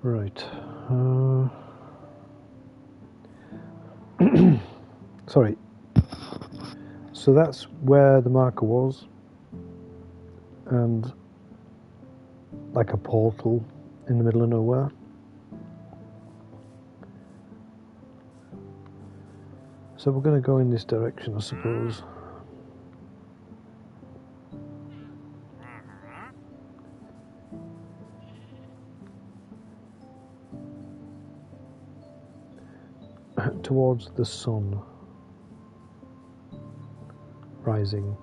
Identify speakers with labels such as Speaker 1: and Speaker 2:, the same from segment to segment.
Speaker 1: Right. Sorry. So that's where the marker was, and like a portal in the middle of nowhere. So we're going to go in this direction, I suppose. Towards the sun rising.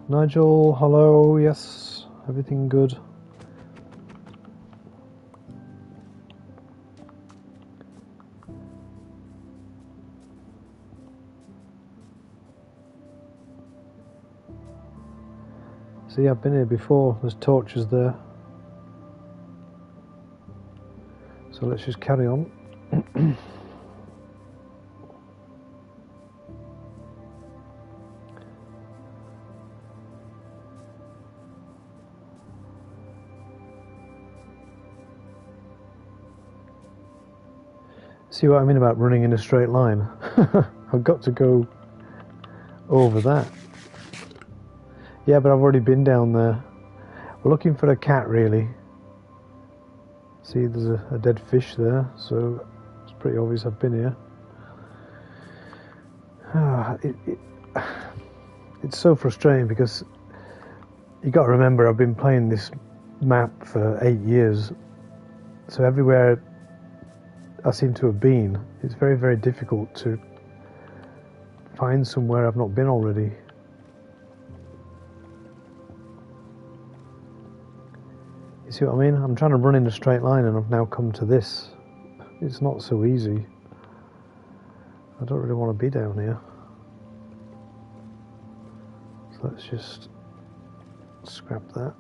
Speaker 1: Nigel, hello, yes, everything good? See, I've been here before, there's torches there. So let's just carry on. See what I mean about running in a straight line? I've got to go over that. Yeah, but I've already been down there. We're looking for a cat, really. See, there's a dead fish there, so it's pretty obvious I've been here. It's so frustrating because you got to remember I've been playing this map for 8 years, so everywhere I seem to have been, it's very, very difficult to find somewhere I've not been already. You see what I mean? I'm trying to run in a straight line and I've now come to this. It's not so easy. I don't really want to be down here. So let's just scrap that.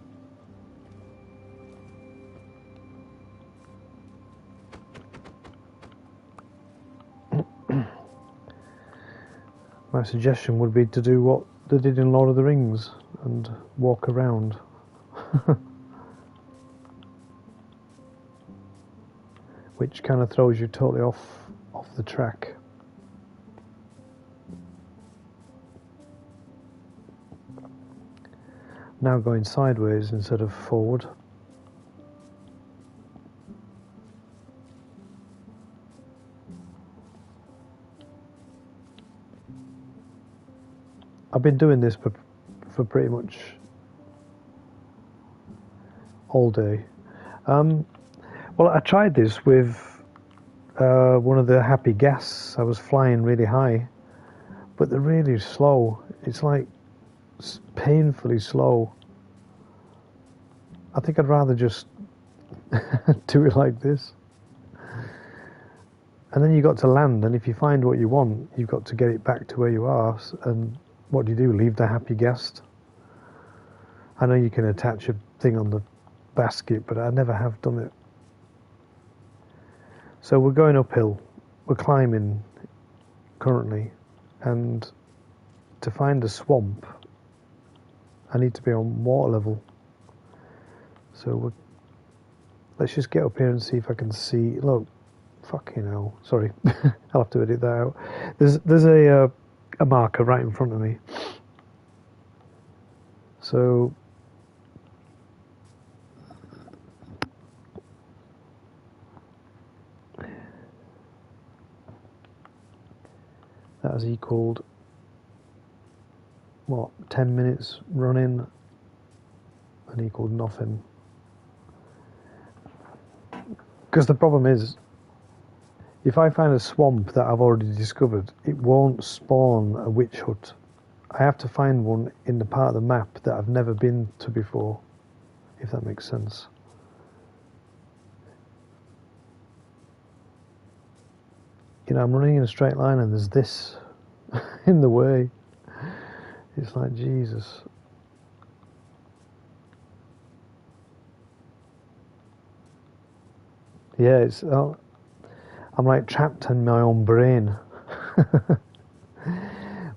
Speaker 1: My suggestion would be to do what they did in Lord of the Rings and walk around. Which kind of throws you totally off the track. Now going sideways instead of forward. I've been doing this for pretty much all day. Well, I tried this with one of the happy gas. I was flying really high, but they're really slow. It's like painfully slow. I think I'd rather just do it like this. And then you got to land, and if you find what you want, you've got to get it back to where you are. And what do? Leave the happy guest? I know you can attach a thing on the basket, but I never have done it. So we're going uphill. We're climbing currently, and to find a swamp, I need to be on water level. So let's just get up here and see if I can see. Look, fucking hell. Sorry, I'll have to edit that out. There's a marker right in front of me. So that has equaled what, 10 minutes running, and equaled nothing. Because the problem is, if I find a swamp that I've already discovered, it won't spawn a witch hut. I have to find one in the part of the map that I've never been to before, if that makes sense. You know, I'm running in a straight line and there's this in the way. It's like, Jesus. Yeah, it's... I'm like trapped in my own brain.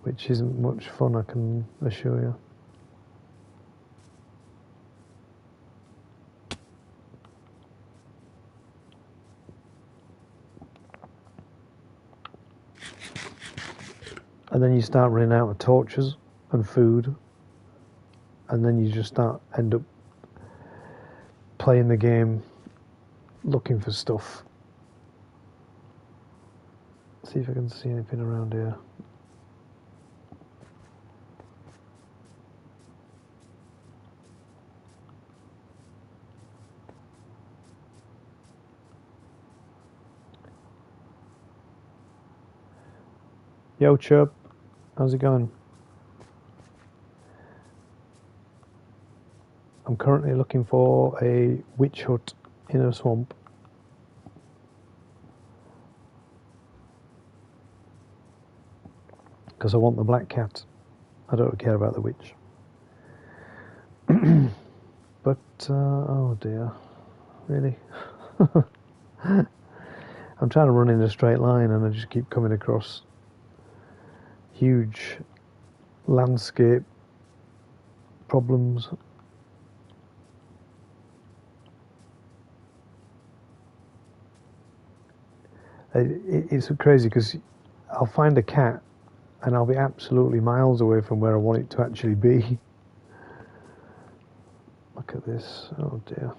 Speaker 1: Which isn't much fun, I can assure you. And then you start running out of torches and food, and then you just end up playing the game, looking for stuff. See if I can see anything around here. Yo, Chirp, how's it going? I'm currently looking for a witch hut in a swamp. Because I want the black cat. I don't care about the witch. But, oh dear. Really? I'm trying to run in a straight line and I just keep coming across huge landscape problems. It's crazy because I'll find a cat and I'll be absolutely miles away from where I want it to actually be. Look at this. Oh dear.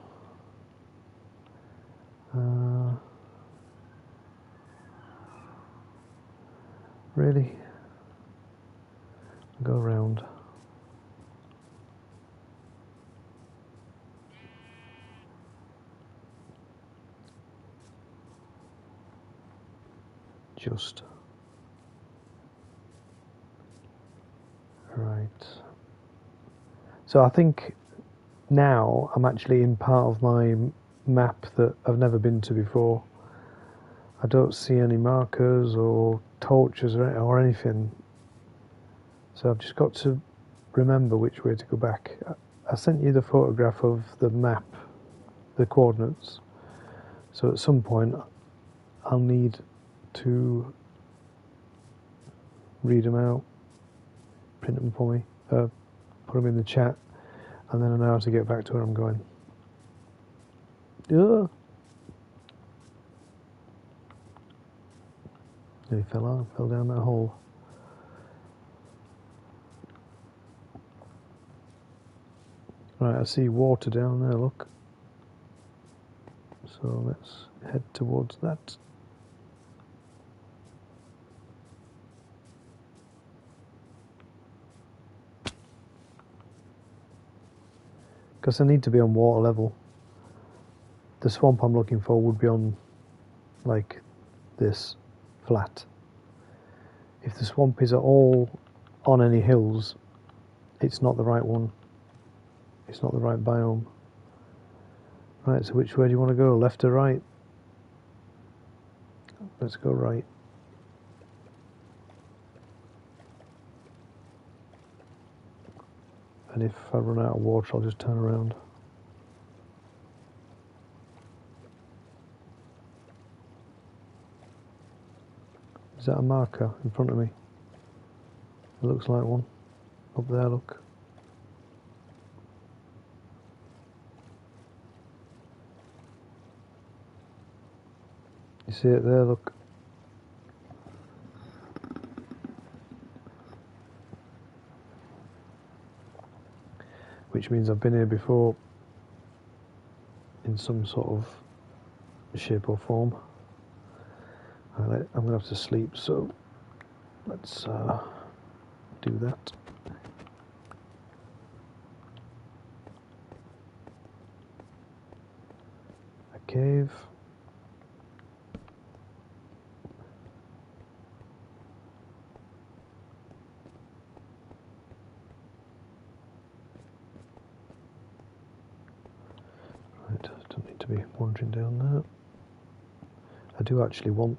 Speaker 1: Really? Go around. Just. Right. So I think now I'm actually in part of my map that I've never been to before. I don't see any markers or torches or anything. So I've just got to remember which way to go back. I sent you the photograph of the map, the coordinates. So at some point I'll need to read them out, print them for me, put them in the chat, and then I know how to get back to where I'm going. Ugh. Nearly fell down that hole. Right, I see water down there, look. So let's head towards that. Because I need to be on water level. The swamp I'm looking for would be on, like, this, flat. If the swamp is at all on any hills, it's not the right one. It's not the right biome. Right, so which way do you want to go? Left or right? Let's go right. And if I run out of water, I'll just turn around. Is that a marker in front of me? It looks like one. Up there, look. You see it there, look. Which means I've been here before in some sort of shape or form. I'm going to have to sleep, so let's do that. A cave. be wandering down there. I do actually want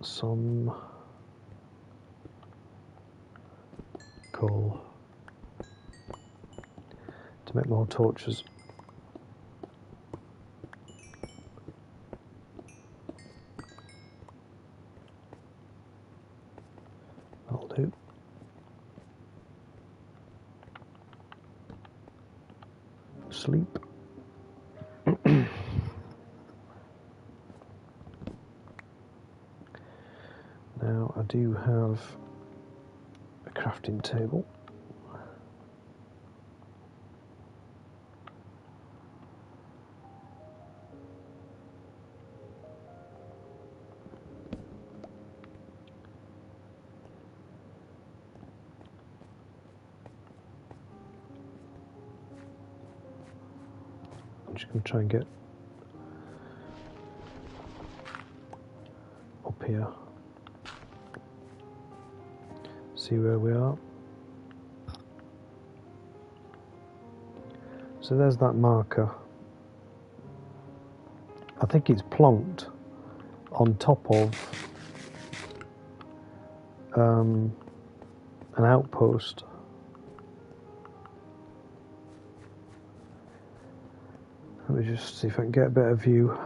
Speaker 1: some coal to make more torches. That'll do. Sleep. Now I do have a crafting table. I'm just going to try and get up here, see where we are. So there's that marker. I think it's plonked on top of an outpost. Let me just see if I can get a better view.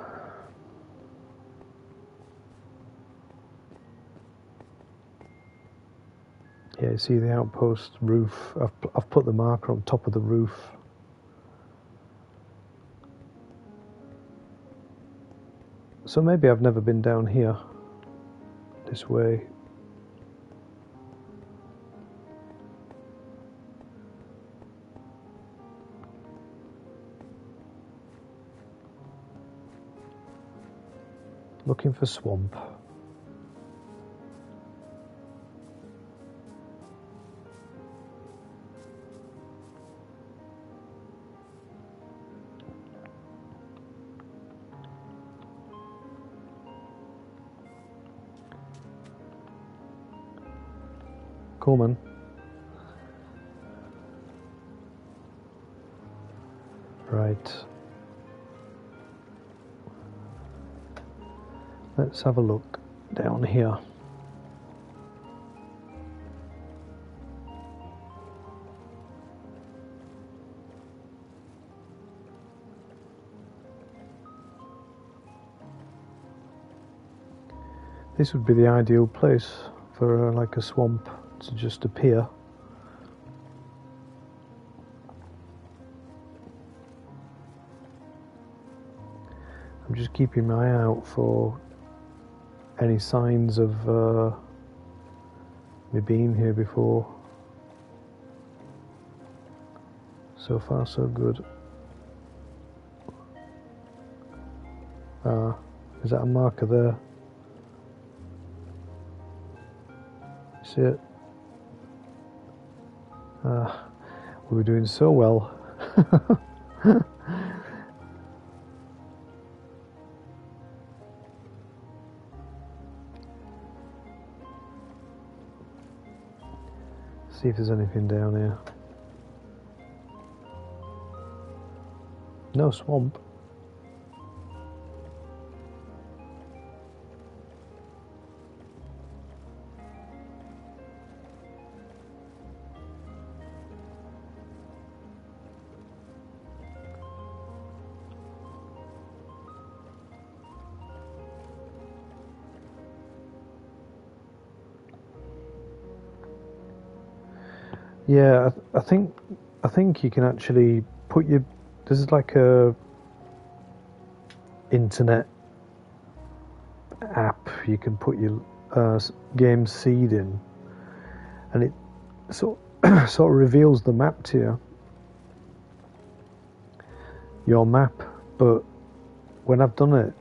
Speaker 1: Yeah, you see the outpost roof. I've put the marker on top of the roof. So maybe I've never been down here this way. Looking for swamp. Come on. Right. Let's have a look down here. This would be the ideal place for like a swamp to just appear. I'm just keeping my eye out for any signs of me being here before. So far so good. Is that a marker there? See it? We were doing so well. See if there's anything down here. No swamp. Yeah, I think you can actually put your, this is like a internet app. You can put your game seed in, and it sort of reveals the map to you, your map. But when I've done it,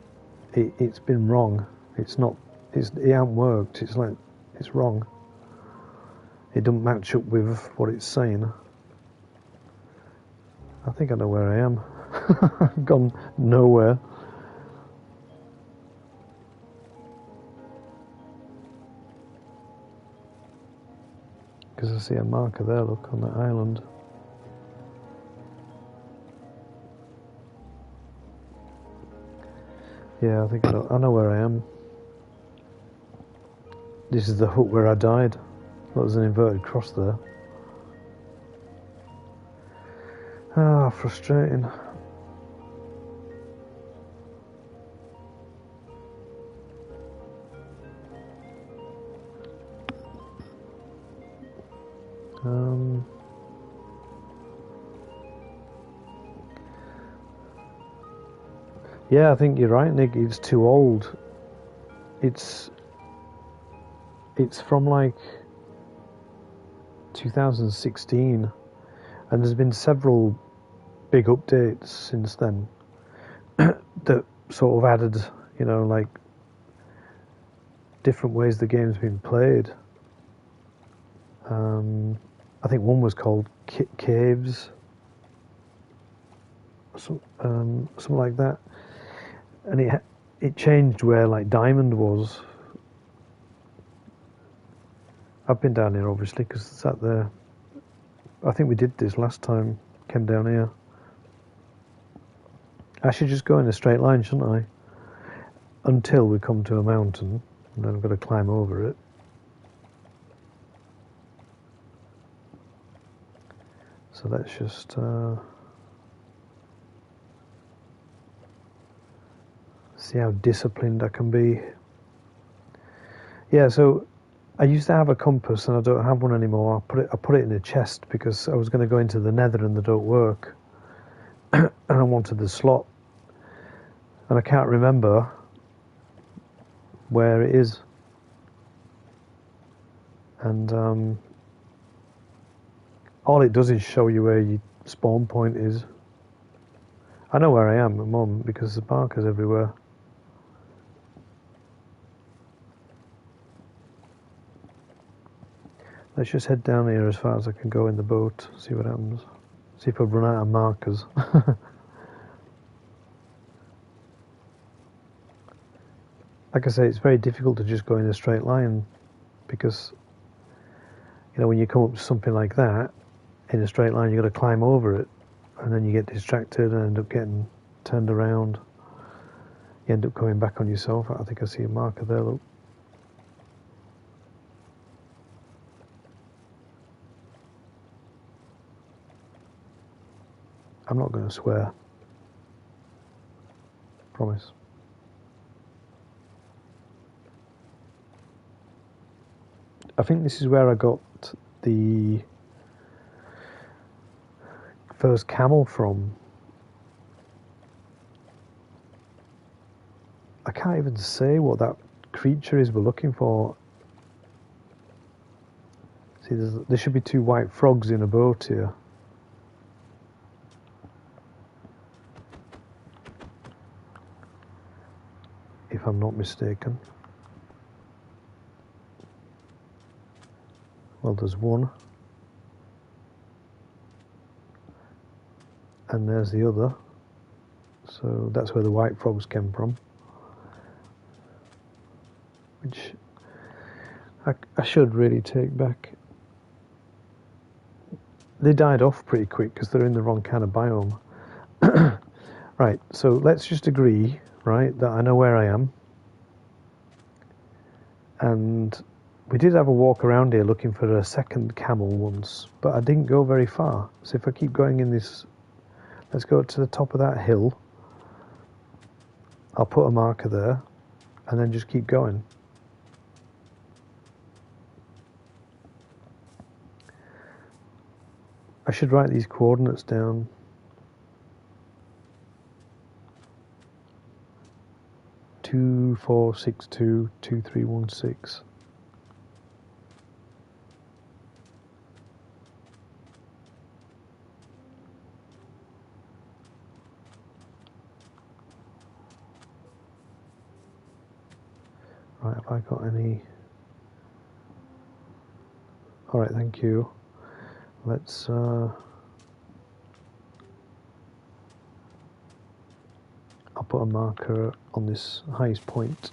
Speaker 1: it's been wrong. It hasn't worked. It's like it's wrong. It doesn't match up with what it's saying. I think I know where I am. I've gone nowhere. Because I see a marker there, look, on that island. Yeah, I think I know where I am. This is the hut where I died. There's an inverted cross there. Ah, frustrating. Yeah, I think you're right, Nick. It's too old. It's from like 2016, and there's been several big updates since then that sort of added, you know, like different ways the game's been played. I think one was called Caves, something like that, and it changed where like Diamond was. I've been down here obviously because it's at there. I think we did this last time. Came down here. I should just go in a straight line, shouldn't I? Until we come to a mountain, and then I've got to climb over it. So let's just see how disciplined I can be. Yeah, so I used to have a compass and I don't have one anymore. I put it in a chest because I was going to go into the nether and they don't work. And I wanted the slot. And I can't remember where it is. And all it does is show you where your spawn point is. I know where I am at the moment because there's markers everywhere. Let's just head down here as far as I can go in the boat, see what happens. See if I run out of markers. Like I say, it's very difficult to just go in a straight line because, you know, when you come up to something like that, in a straight line, you've got to climb over it, and then you get distracted and end up getting turned around. You end up coming back on yourself. I think I see a marker there, look. I'm not going to swear. Promise. I think this is where I got the first camel from. I can't even say what that creature is we're looking for. See, there should be 2 white frogs in a boat here. If I'm not mistaken. Well, there's one. And there's the other. So that's where the white frogs came from. Which I should really take back. They died off pretty quick because they're in the wrong kind of biome. Right, so let's just agree, right, that I know where I am. And we did have a walk around here looking for a second camel once, but I didn't go very far. So if I keep going in this, let's go to the top of that hill. I'll put a marker there and then just keep going. I should write these coordinates down. Two, 4, 6, 2, 2, 3, 1, 6. Right, have I got any? All right, thank you. Let's I'll put a marker on this highest point.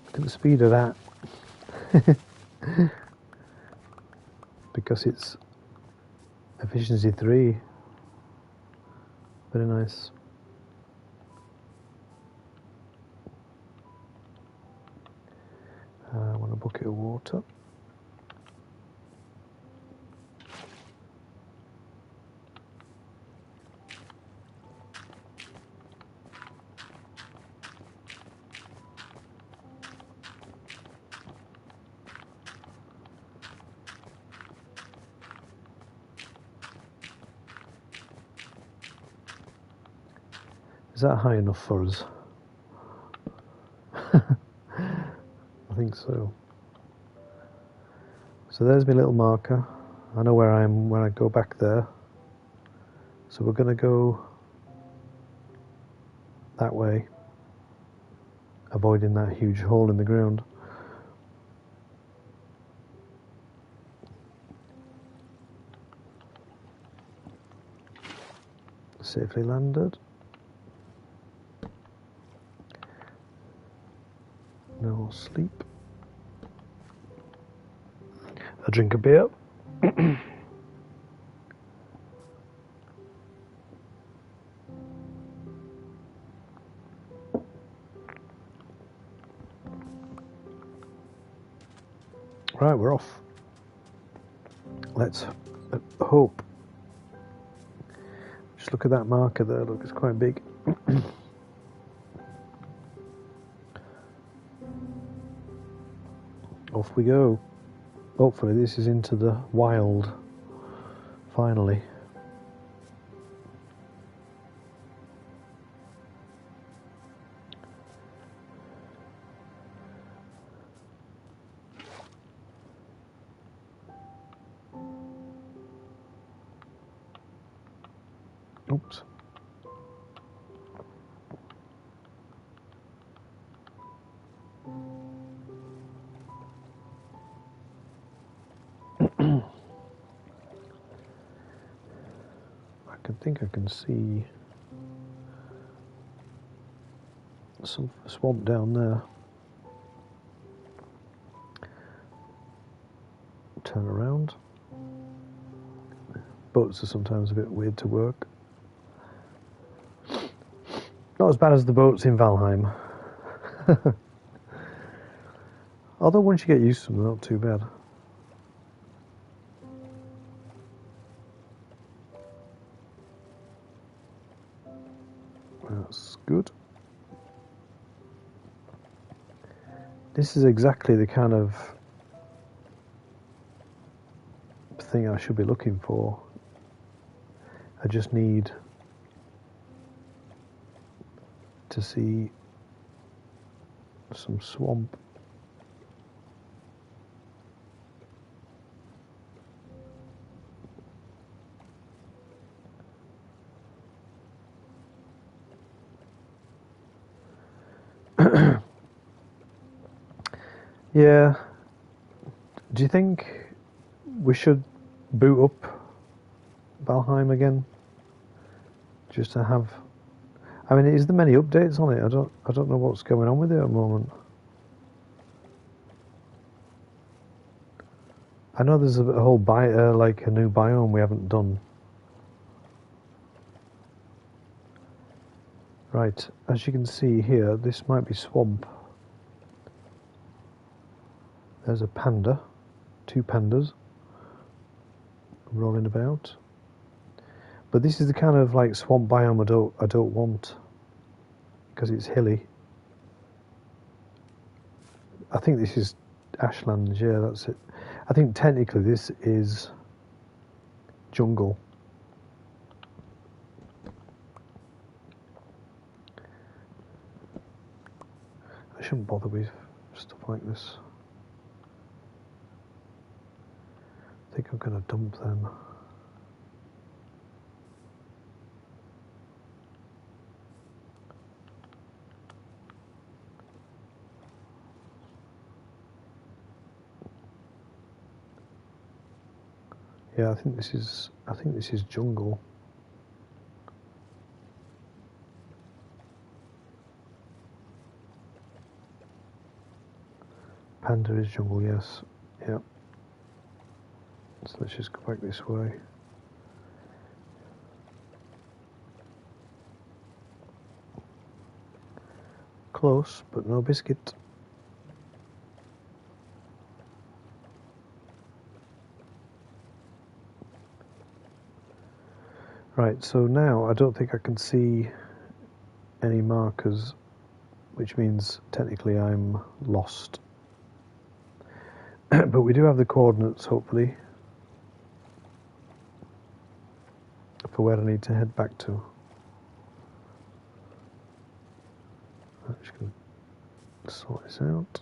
Speaker 1: Look at the speed of that. Because it's efficiency 3. Very nice. a bucket of water. Is that high enough for us? I think so. So there's my little marker. I know where I am when I go back there. So we're going to go that way, avoiding that huge hole in the ground. Safely landed. No sleep. A drink of beer. Right, we're off. Let's hope. Just look at that marker there. Look, it's quite big. Off we go. Hopefully this is into the wild. Finally. Oops. I think I can see some swamp down there. Turn around. Boats are sometimes a bit weird to work. Not as bad as the boats in Valheim. Although once you get used to them, they're not too bad. That's good. This is exactly the kind of thing I should be looking for. I just need to see some swamp. Yeah. Do you think we should boot up Valheim again? Just to have... I mean, is there many updates on it? I don't know what's going on with it at the moment. I know there's a whole like a new biome we haven't done. Right, as you can see here, this might be swamp. There's a panda, 2 pandas rolling about. But this is the kind of like swamp biome I don't want, because it's hilly. I think this is ashlands, yeah, that's it. I think technically this is jungle. I shouldn't bother with stuff like this. I think I'm going to dump them. Yeah, I think this is jungle. Panda is jungle, yes. Yeah. So let's just go back this way. Close, but no biscuit. Right, so now I don't think I can see any markers, which means technically I'm lost. But we do have the coordinates, hopefully, for where I need to head back to. I'm just going to sort this out.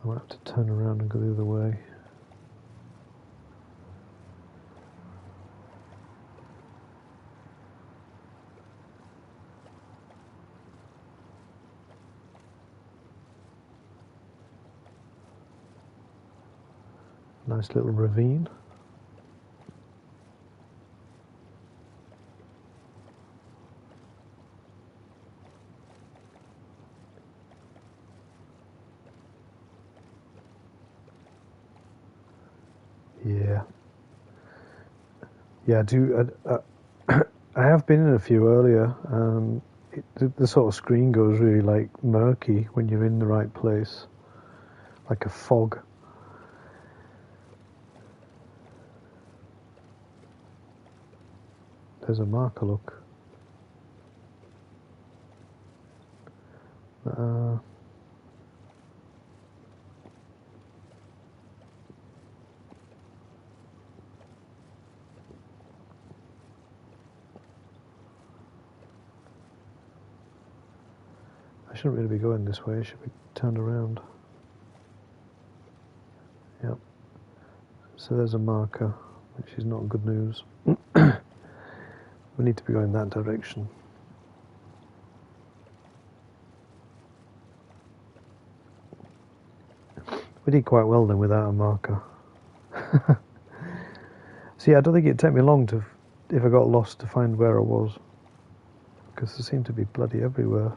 Speaker 1: I might have to turn around and go the other way. Nice little ravine. Yeah, I do. I have been in a few earlier. The sort of screen goes really like murky when you're in the right place, like a fog. There's a marker, look. I shouldn't really be going this way, I should be turned around. Yep. So there's a marker, which is not good news. We need to be going that direction. We did quite well then without a marker. So yeah, I don't think it'd take me long to, if I got lost, to find where I was. Because there seemed to be bloody everywhere.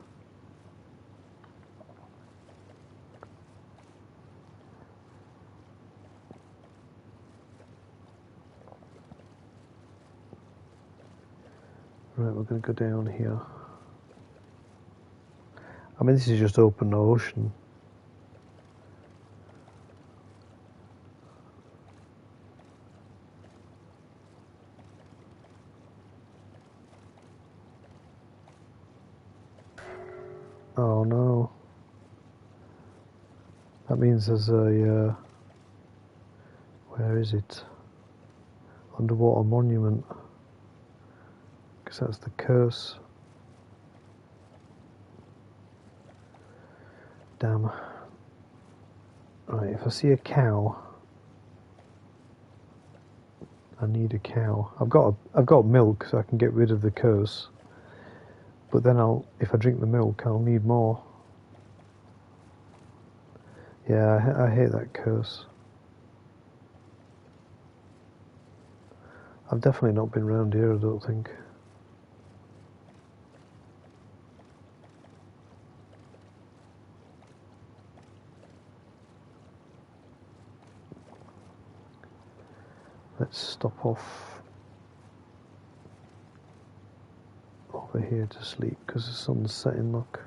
Speaker 1: Right, we're going to go down here. I mean, this is just open ocean. Oh no. That means there's a, where is it? Underwater monument. Because that's the curse. Damn. Right, if I see a cow, I need a cow. I've got milk, so I can get rid of the curse. But then if I drink the milk, I'll need more. Yeah, I hate that curse. I've definitely not been round here, I don't think. Let's stop off over here to sleep because the sun's setting, look.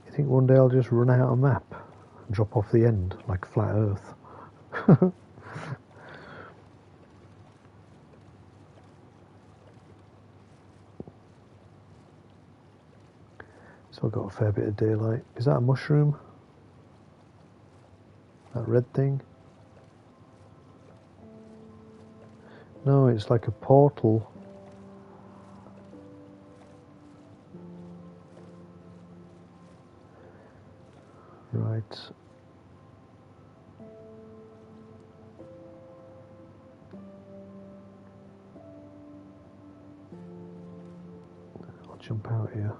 Speaker 1: You think one day I'll just run out a map and drop off the end like flat Earth? So I've got a fair bit of daylight. Is that a mushroom? That red thing? No, it's like a portal. Right. I'll jump out here.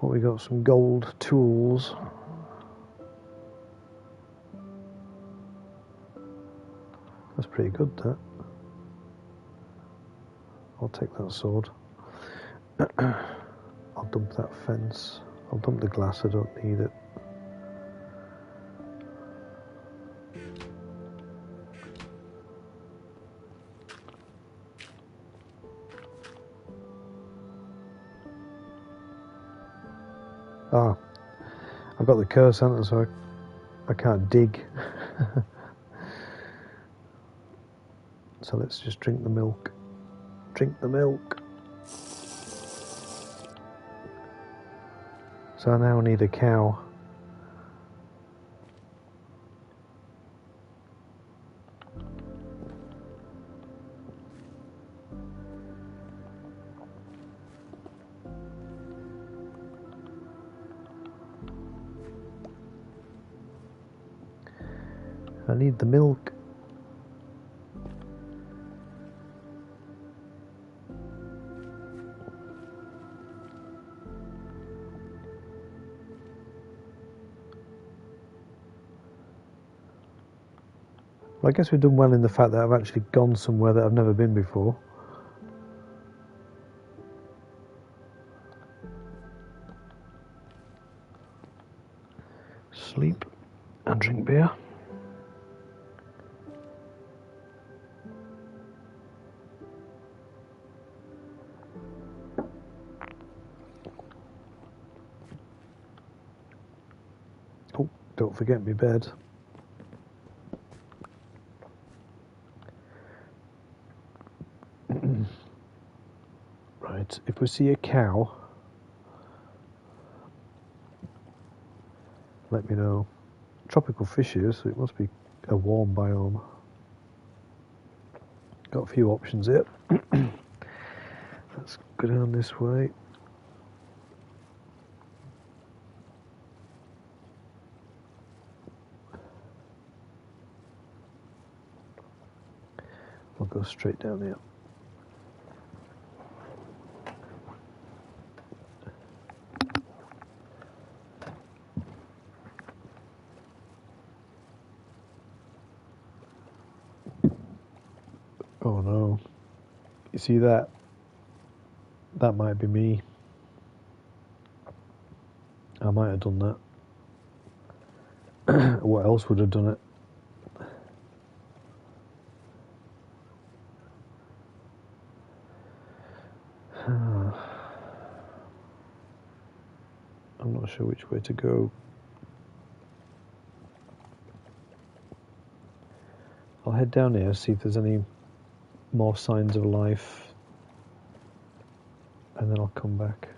Speaker 1: What we got? Some gold tools. That's pretty good, that. I'll take that sword. I'll dump that fence. I'll dump the glass, I don't need it. Ah, I've got the curse, haven't I, so I can't dig. So let's just drink the milk. Drink the milk. So I now need a cow. I need the milk. Well, I guess we've done well in the fact that I've actually gone somewhere that I've never been before. Sleep and drink beer. Oh, don't forget my bed. Right, if we see a cow, let me know. Tropical fish here, so it must be a warm biome. Got a few options here. Let's go down this way. We'll go straight down here. Oh no. You see that? That might be me. I might have done that. What else would have done it? I'm not sure which way to go. I'll head down here, see if there's any more signs of life, and then I'll come back.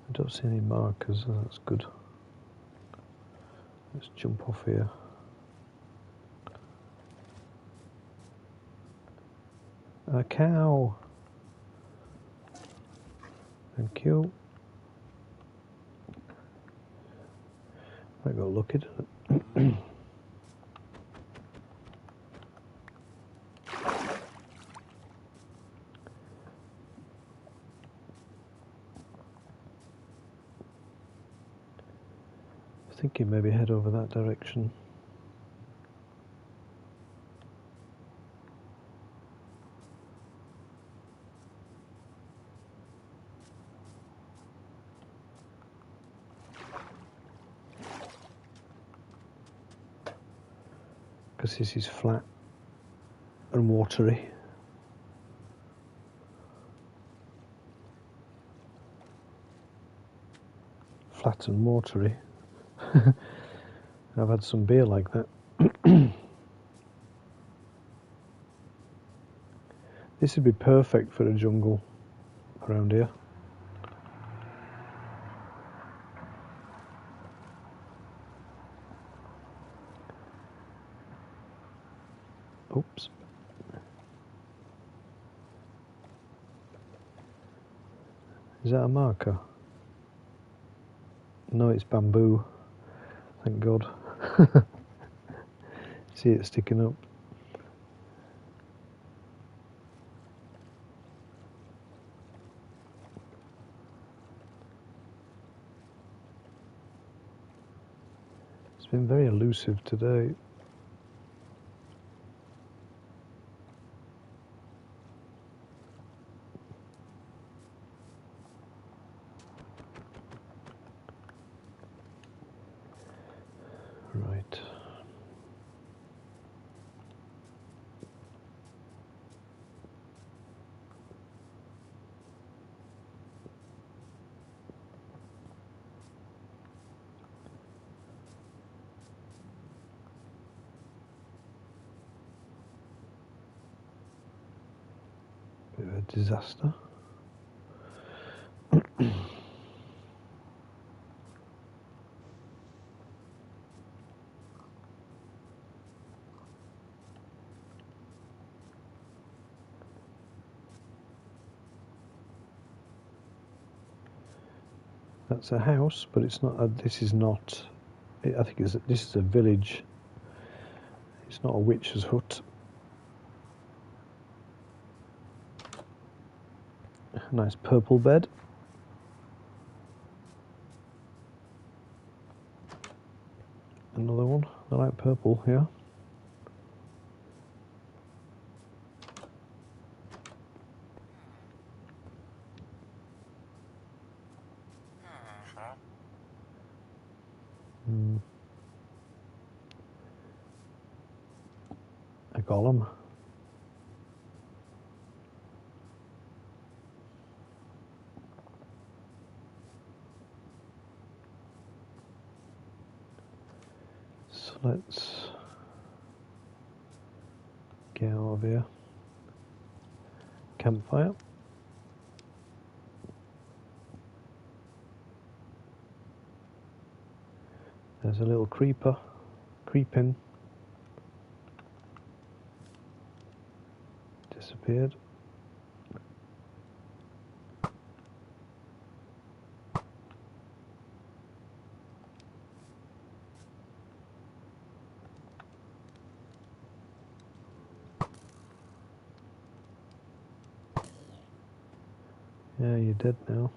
Speaker 1: I don't see any markers, so that's good. Let's jump off here. A cow! Thank you. I got lucky, didn't it? Thinking maybe head over that direction. Because this is flat and watery. Flat and watery. I've had some beer like that. This would be perfect for a jungle around here. Oops. Is that a marker? No, it's bamboo. Thank God. See it sticking up. It's been very elusive today. Right. Bit of a disaster. That's a house, but it's not. This is not. I think this is a village. It's not a witch's hut. Nice purple bed. Another one. I like purple here. A golem. So let's get out of here. Campfire. There's a little creeper creeping. Disappeared. Yeah, you're dead now.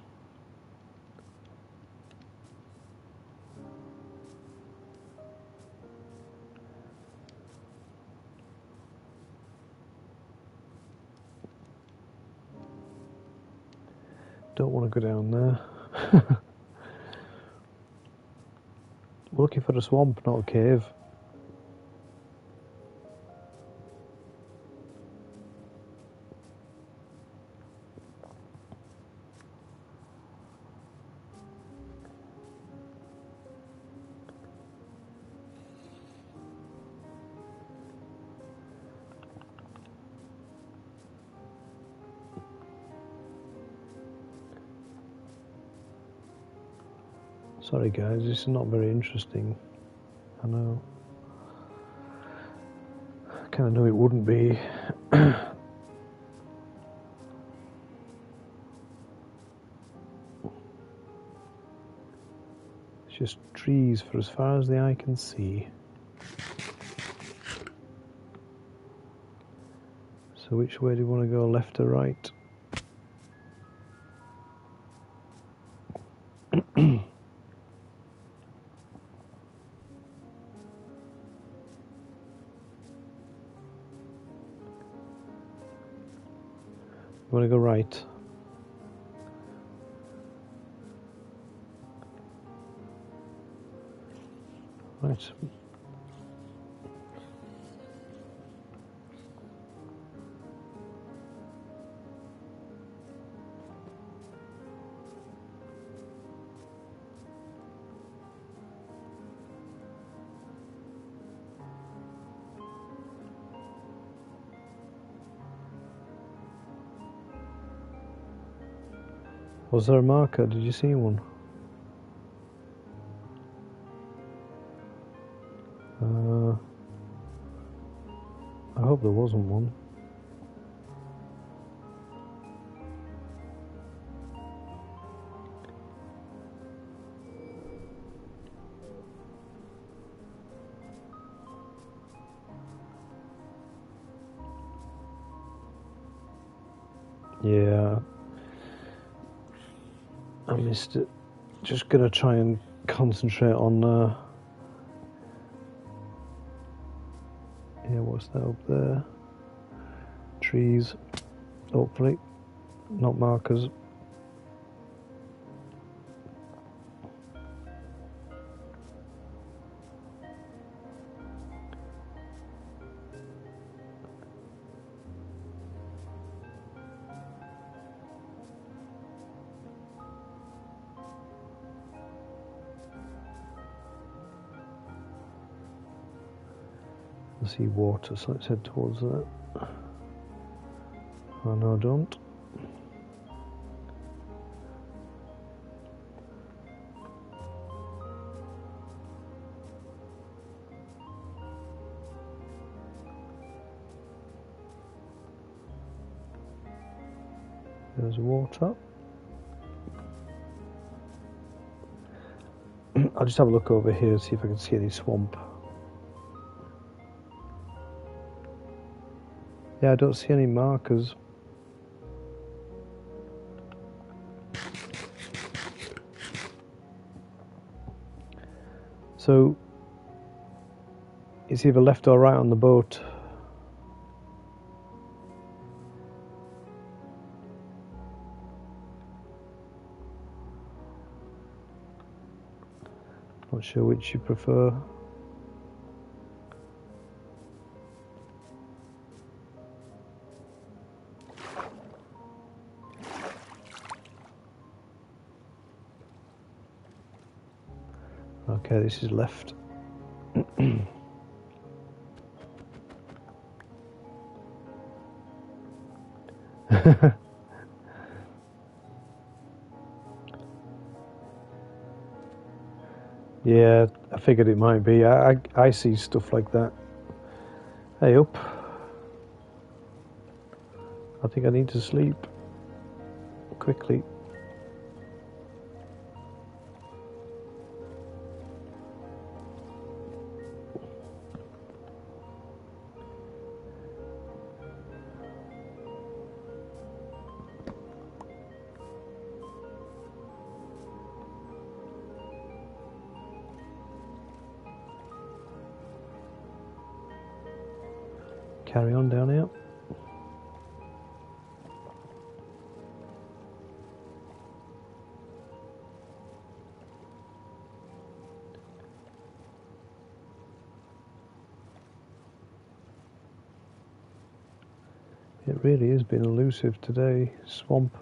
Speaker 1: Don't want to go down there. We're looking for a swamp, not a cave. Sorry guys, this is not very interesting. I know. I kind of knew it wouldn't be. It's just trees for as far as the eye can see. So which way do you want to go, left or right? You want to go right? Right. Was there a marker? Did you see one? I hope there wasn't one. Yeah, I missed it. Just gonna try and concentrate on yeah, what's that up there? Trees, hopefully, not markers. I see water, so let's head towards that. Oh no, don't. There's water. I'll just have a look over here, see if I can see any swamp. Yeah, I don't see any markers. So, it's either left or right on the boat. Not sure which you prefer. Okay, this is left. Yeah, I figured it might be. I see stuff like that. Hey, up. I think I need to sleep. Quickly. Carry on down here. It really has been elusive today. Swamp.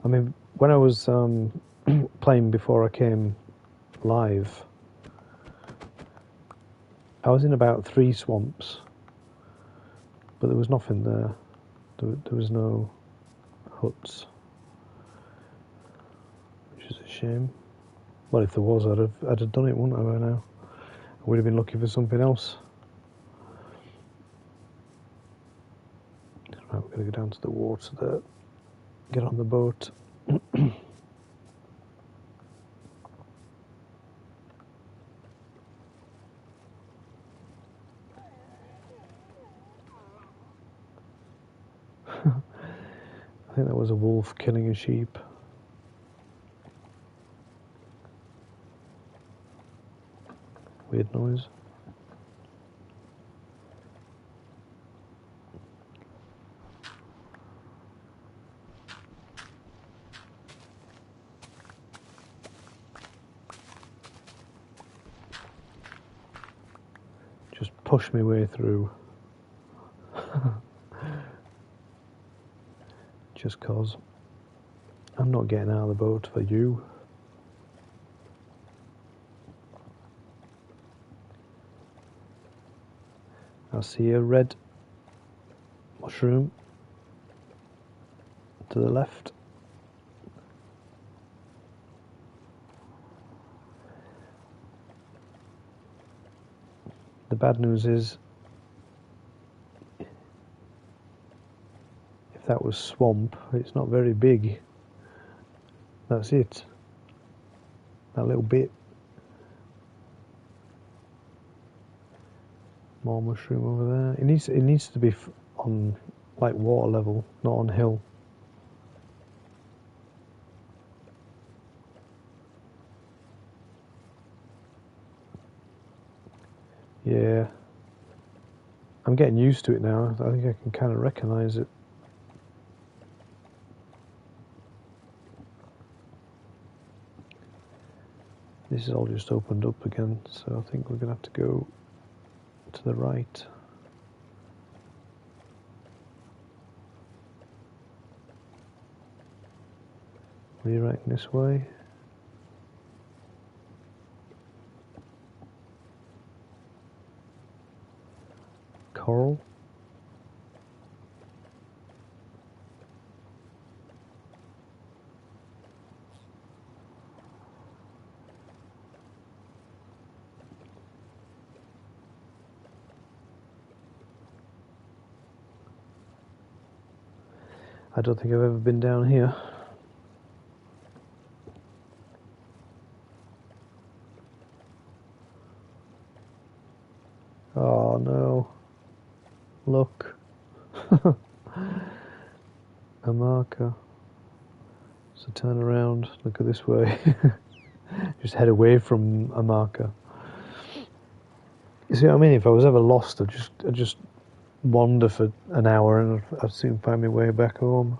Speaker 1: I mean, when I was playing before I came live, I was in about 3 swamps, but there was nothing there. There was no huts, which is a shame. Well, if there was, I'd have done it, wouldn't I, by now? I would have been looking for something else. Right, we're going to go down to the water there, get on the boat. I think that was a wolf killing a sheep. Weird noise. Just push my way through. Just 'cause I'm not getting out of the boat for you. I see a red mushroom to the left. The bad news is that was swamp. It's not very big. That's it. That little bit. More mushroom over there. It needs to be on like water level, not on hill. Yeah. I'm getting used to it now. I think I can kind of recognise it. This is all just opened up again, so I think we're going to have to go to the right. Are you right this way? Coral. I don't think I've ever been down here. Oh no. Look. A marker. So turn around, look at this way. Just head away from a marker. You see what I mean? If I was ever lost, I'd just wander for an hour and I'd soon find my way back home.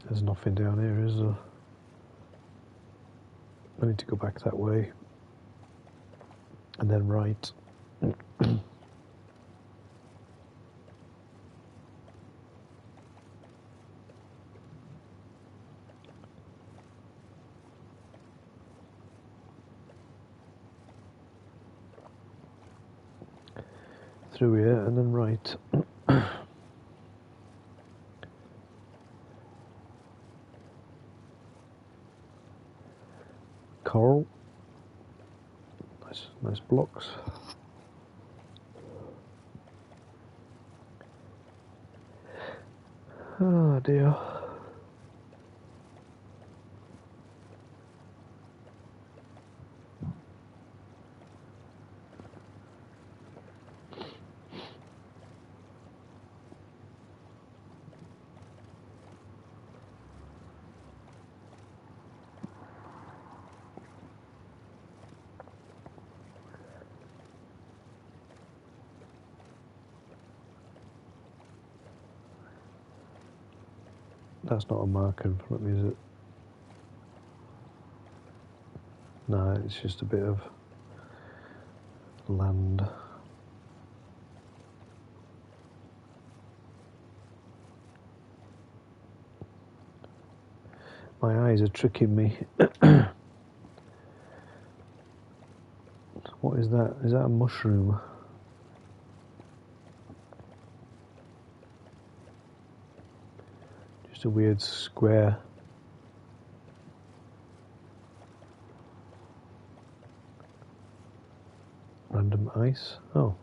Speaker 1: There's nothing down here, is there? I need to go back that way. And then right. Through here and then right. Coral. Nice blocks. Oh dear. That's not a marker in front of me, is it? No, it's just a bit of land. My eyes are tricking me. What is that? Is that a mushroom? Just a weird square. Random ice. Oh.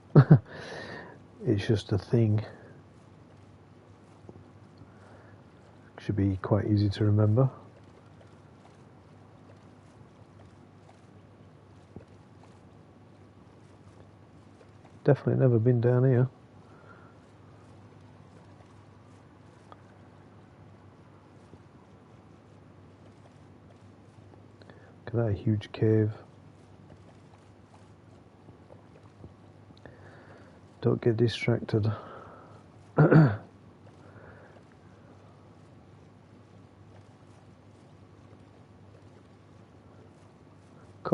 Speaker 1: It's just a thing. Should be quite easy to remember. Definitely never been down here. Look at that huge cave. Don't get distracted. Come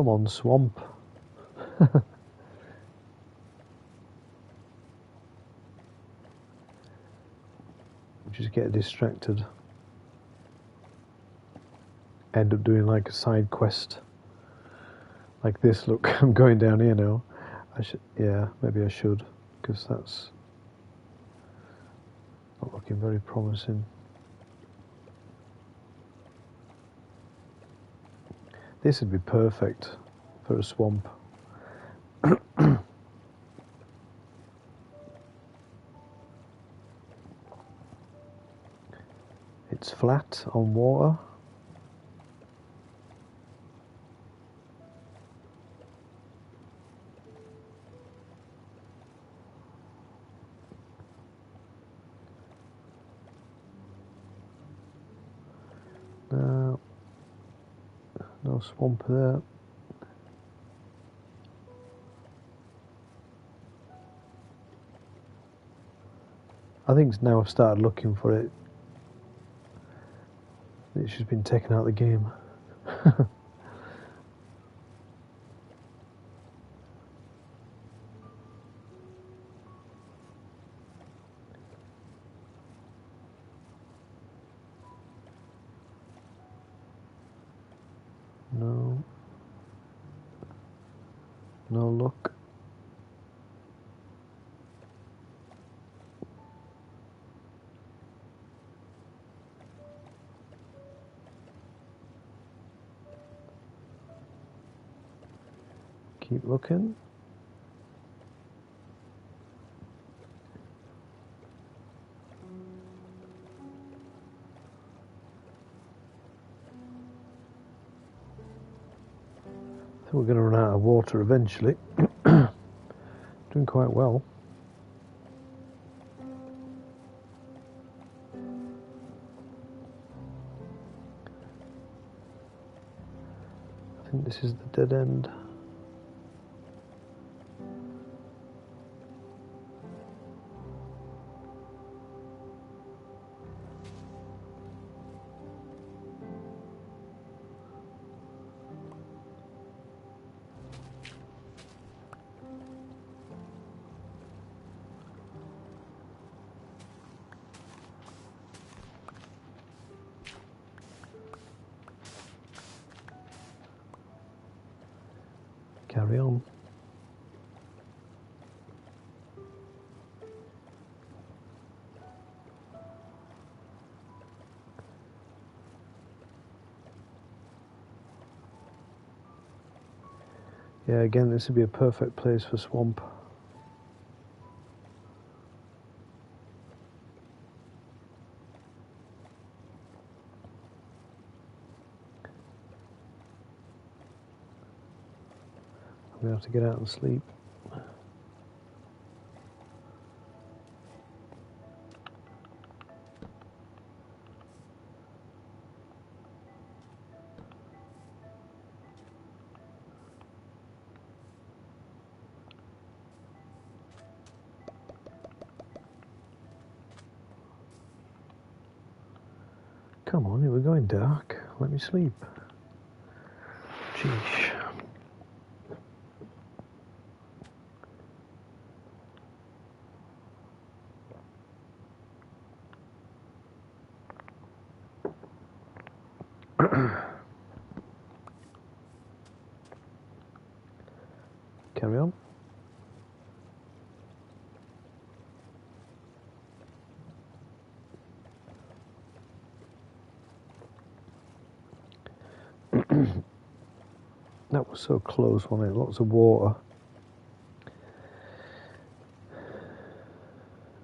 Speaker 1: on, swamp. Just get distracted. End up doing like a side quest. Like this, look, I'm going down here now. Yeah, maybe I should, because that's not looking very promising. This would be perfect for a swamp. It's flat on water. No swamp there. I think now I've started looking for it. It's just been taken out of the game. No. No luck. Keep looking. I think we're going to run out of water eventually. Doing quite well. I think this is the dead end. Carry on. Yeah, again, this would be a perfect place for swamp. I'm going to have to get out and sleep. Come on, we're going dark. Let me sleep. Sheesh. Carry on. That was so close, wasn't it? Lots of water.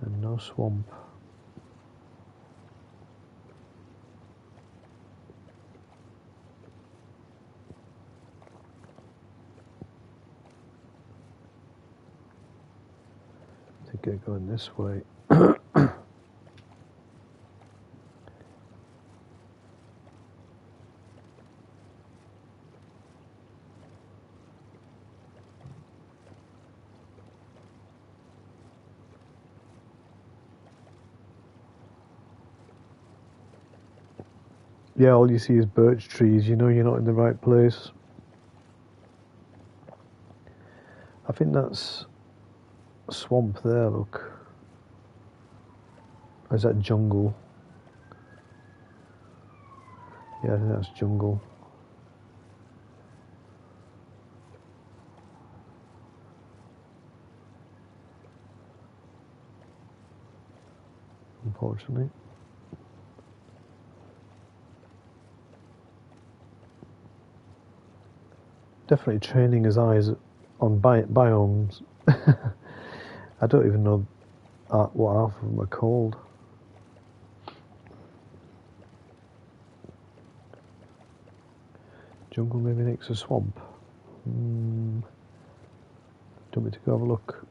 Speaker 1: And no swamp. I think I'm going this way. Yeah, all you see is birch trees. You know you're not in the right place. I think that's a swamp there, look. Or is that jungle? Yeah, I think that's jungle. Unfortunately. definitely training his eyes on biomes. I don't even know what half of them are called. Jungle maybe next to swamp. Do you want me to go have a look?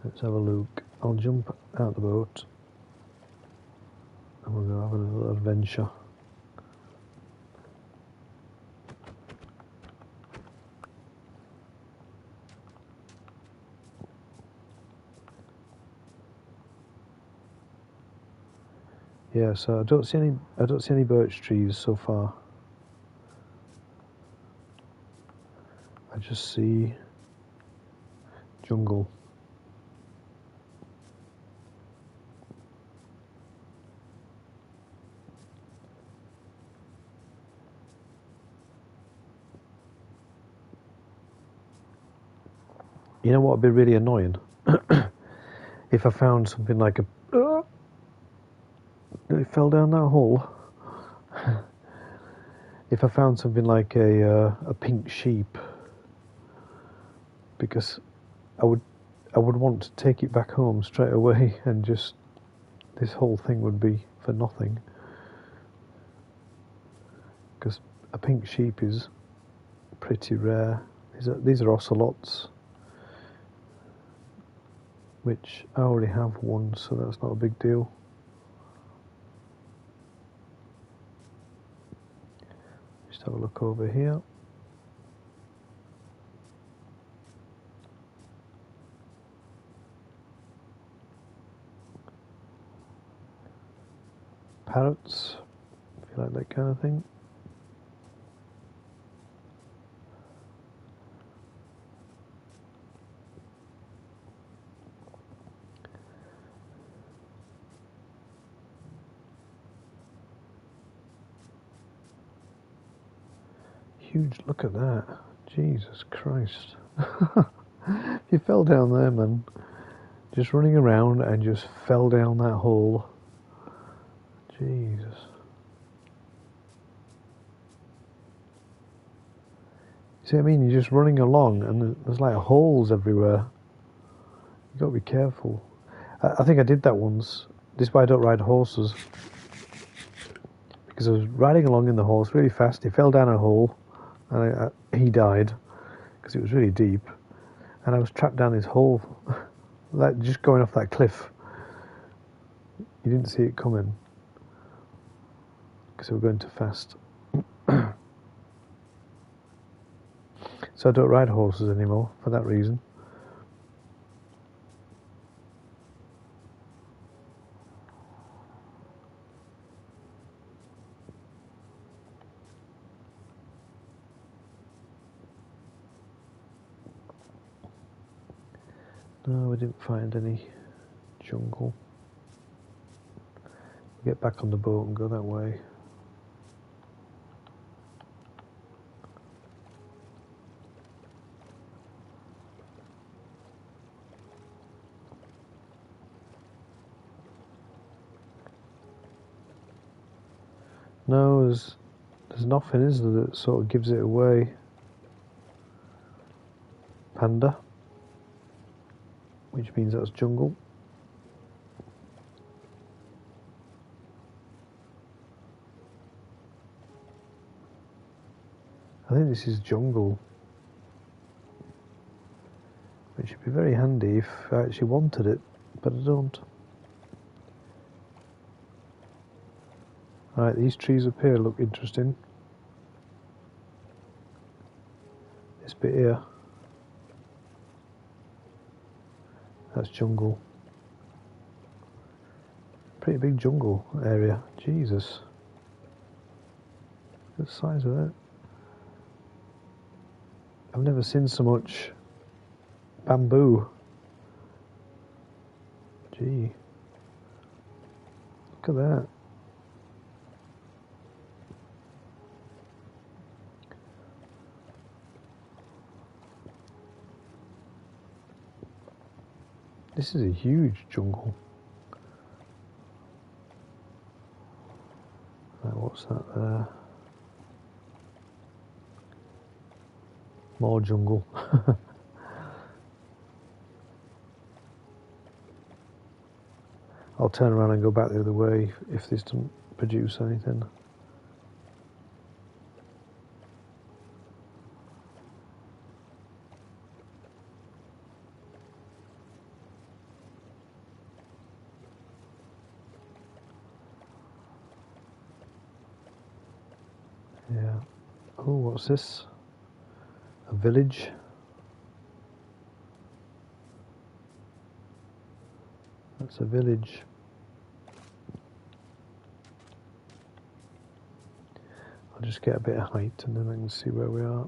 Speaker 1: Let's have a look. I'll jump out the boat and we'll go have a little adventure. Yeah, so I don't see any birch trees so far. I just see jungle. You know what would be really annoying? If I found something like it fell down that hole. If I found something like a pink sheep, because I would want to take it back home straight away, and just this whole thing would be for nothing. Because a pink sheep is pretty rare. These are ocelots, which I already have one, so that's not a big deal. Just have a look over here. Parrots, if you like that kind of thing. Huge, look at that. Jesus Christ. You fell down there, man. Just running around and just fell down that hole. Jesus. See what I mean? You're just running along and there's like holes everywhere. You've got to be careful. I think I did that once. This is why I don't ride horses. Because I was riding along in the horse really fast. He fell down a hole and he died because it was really deep. And I was trapped down this hole, like just going off that cliff. You didn't see it coming because we were going too fast. So I don't ride horses anymore for that reason. No, we didn't find any jungle. We'll get back on the boat and go that way. No, there's nothing, is there, that sort of gives it away. Panda, which means that's jungle. I think this is jungle, which would be very handy if I actually wanted it, but I don't. Right, these trees up here look interesting. This bit here, that's jungle. Pretty big jungle area, Jesus. Look at the size of that. I've never seen so much bamboo. Gee. Look at that. This is a huge jungle. Right, what's that there? More jungle. I'll turn around and go back the other way if this doesn't produce anything. Yeah. Oh, what's this? A village. That's a village. I'll just get a bit of height and then I can see where we are.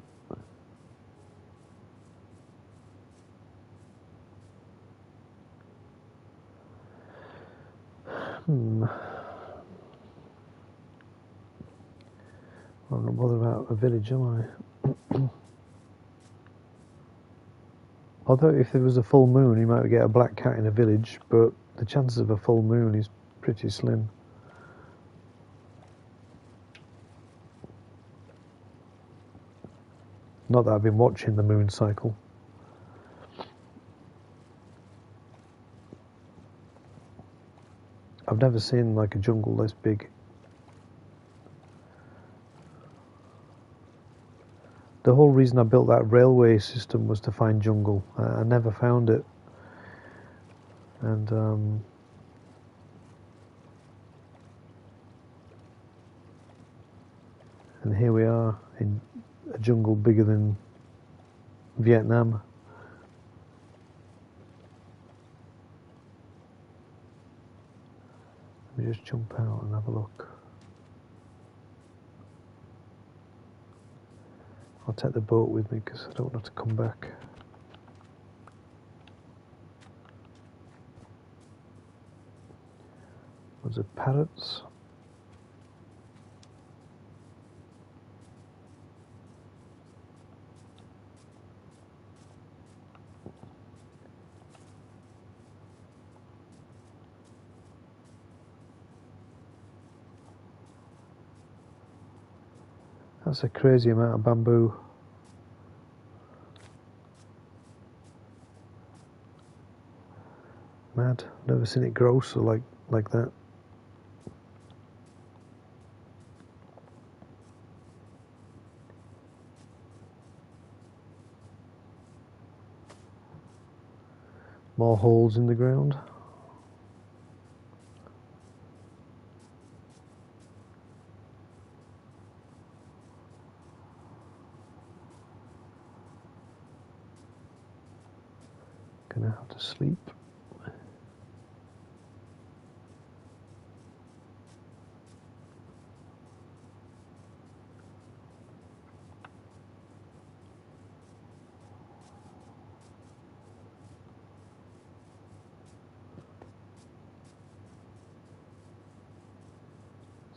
Speaker 1: I'm not bothered about a village, am I? Although if there was a full moon, you might get a black cat in a village, but the chances of a full moon is pretty slim. Not that I've been watching the moon cycle. I've never seen like a jungle this big. The whole reason I built that railway system was to find jungle. I never found it. And here we are in a jungle bigger than Vietnam. Let me just jump out and have a look. I'll take the boat with me because I don't want to come back. Was it parrots? That's a crazy amount of bamboo. Mad. Never seen it grow so like that. More holes in the ground. Gonna have to sleep.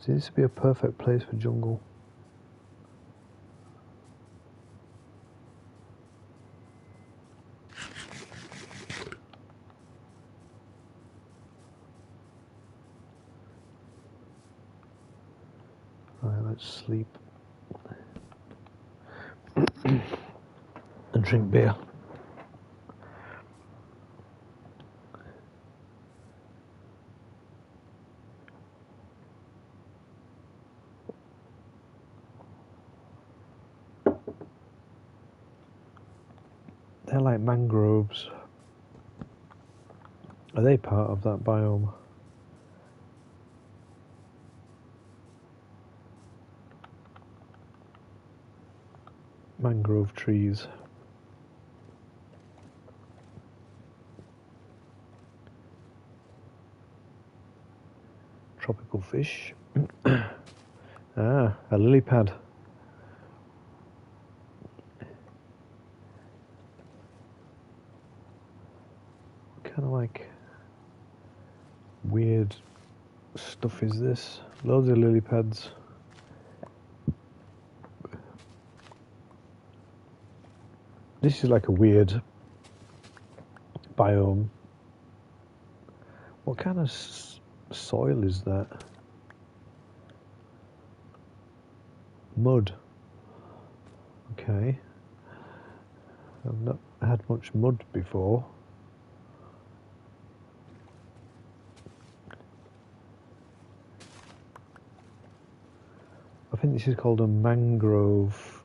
Speaker 1: See, this would be a perfect place for jungle. Right, let's sleep and drink beer. They're like mangroves. Are they part of that biome? Mangrove trees. Tropical fish. Ah, a lily pad. Kind of like weird stuff is this? Loads of lily pads. This is like a weird biome. What kind of soil is that? Mud. Okay. I've not had much mud before. I think this is called a mangrove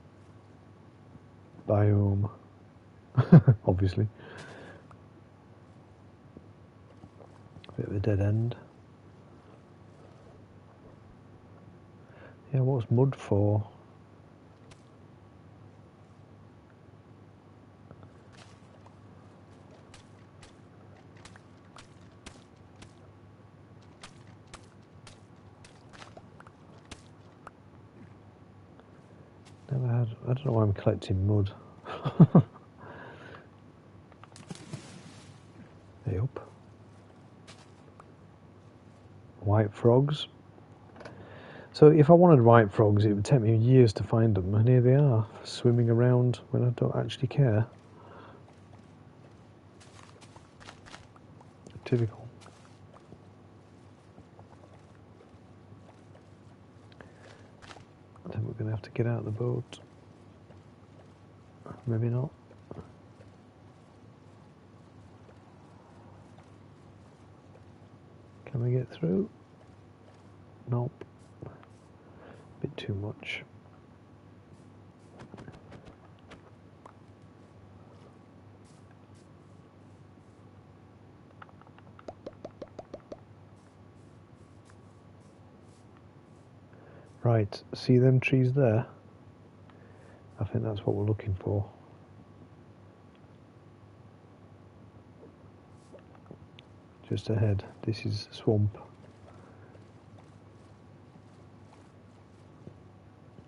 Speaker 1: biome, obviously. Bit of a dead end. Yeah, what's mud for? Never had. I don't know why I'm collecting mud. Hey up. White frogs. So if I wanted white frogs, it would take me years to find them, and here they are, swimming around when I don't actually care. Typical. I think we're going to have to get out of the boat. Maybe not. Can we get through? Nope. Bit too much. Right, see them trees there? I think that's what we're looking for. Just ahead, this is swamp.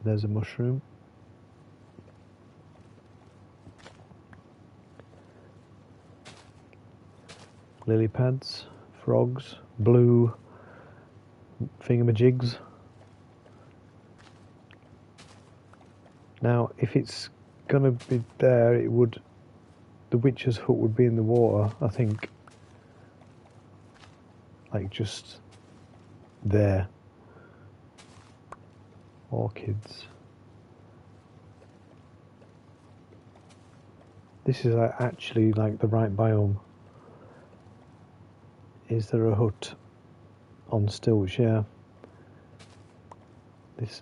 Speaker 1: There's a mushroom. Lily pads, frogs, blue thingamajigs. Now, if it's gonna be there, it would. The witch's hut would be in the water, I think. Like just there. Orchids. This is actually like the right biome. Is there a hut on stilts? Yeah. This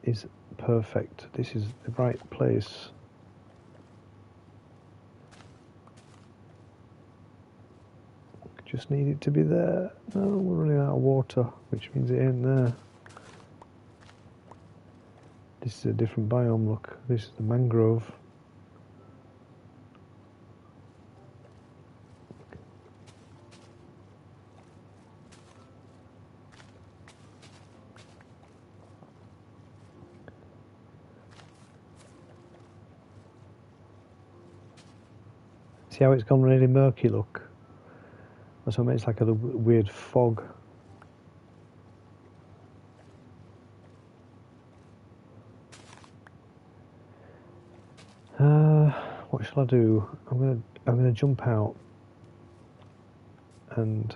Speaker 1: is perfect. This is the right place. Just need it to be there. No, we're running out of water, which means it ain't there. This is a different biome, look. This is the mangrove. See how it's gone really murky, look? That's what makes like a weird fog. What shall I do? I'm gonna jump out and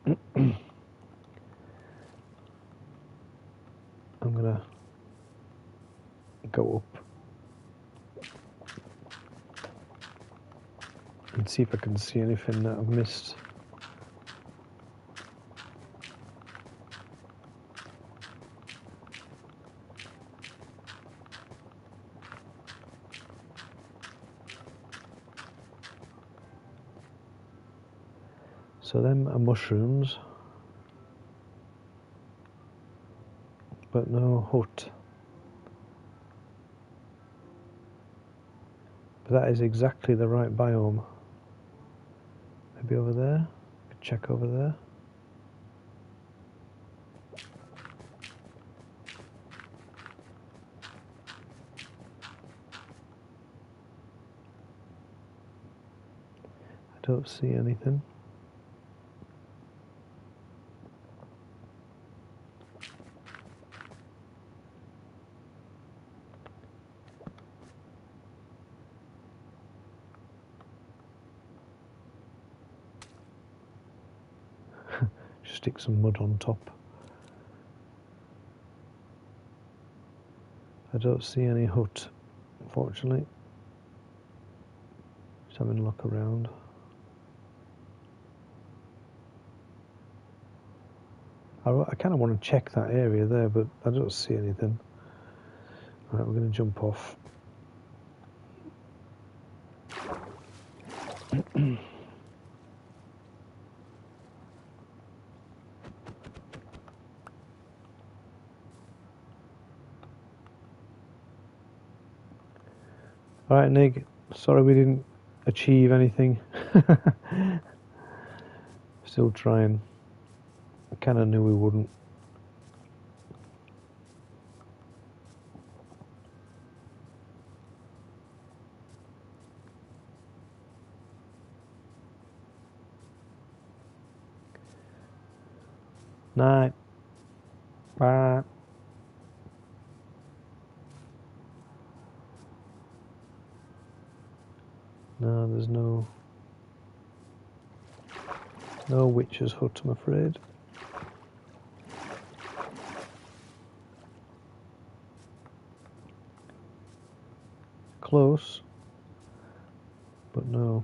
Speaker 1: I'm gonna go up and see if I can see anything that I've missed. So them are mushrooms, but no hut. But that is exactly the right biome. Maybe over there? Check over there. I don't see anything. Just stick some mud on top. I don't see any hut, unfortunately. Just having a look around. I kind of want to check that area there, but I don't see anything. Right, we're going to jump off. Alright, Nick, sorry we didn't achieve anything. Still trying. I kind of knew we wouldn't. Night. Bye. No, there's no witch's hut, I'm afraid. Close, but no.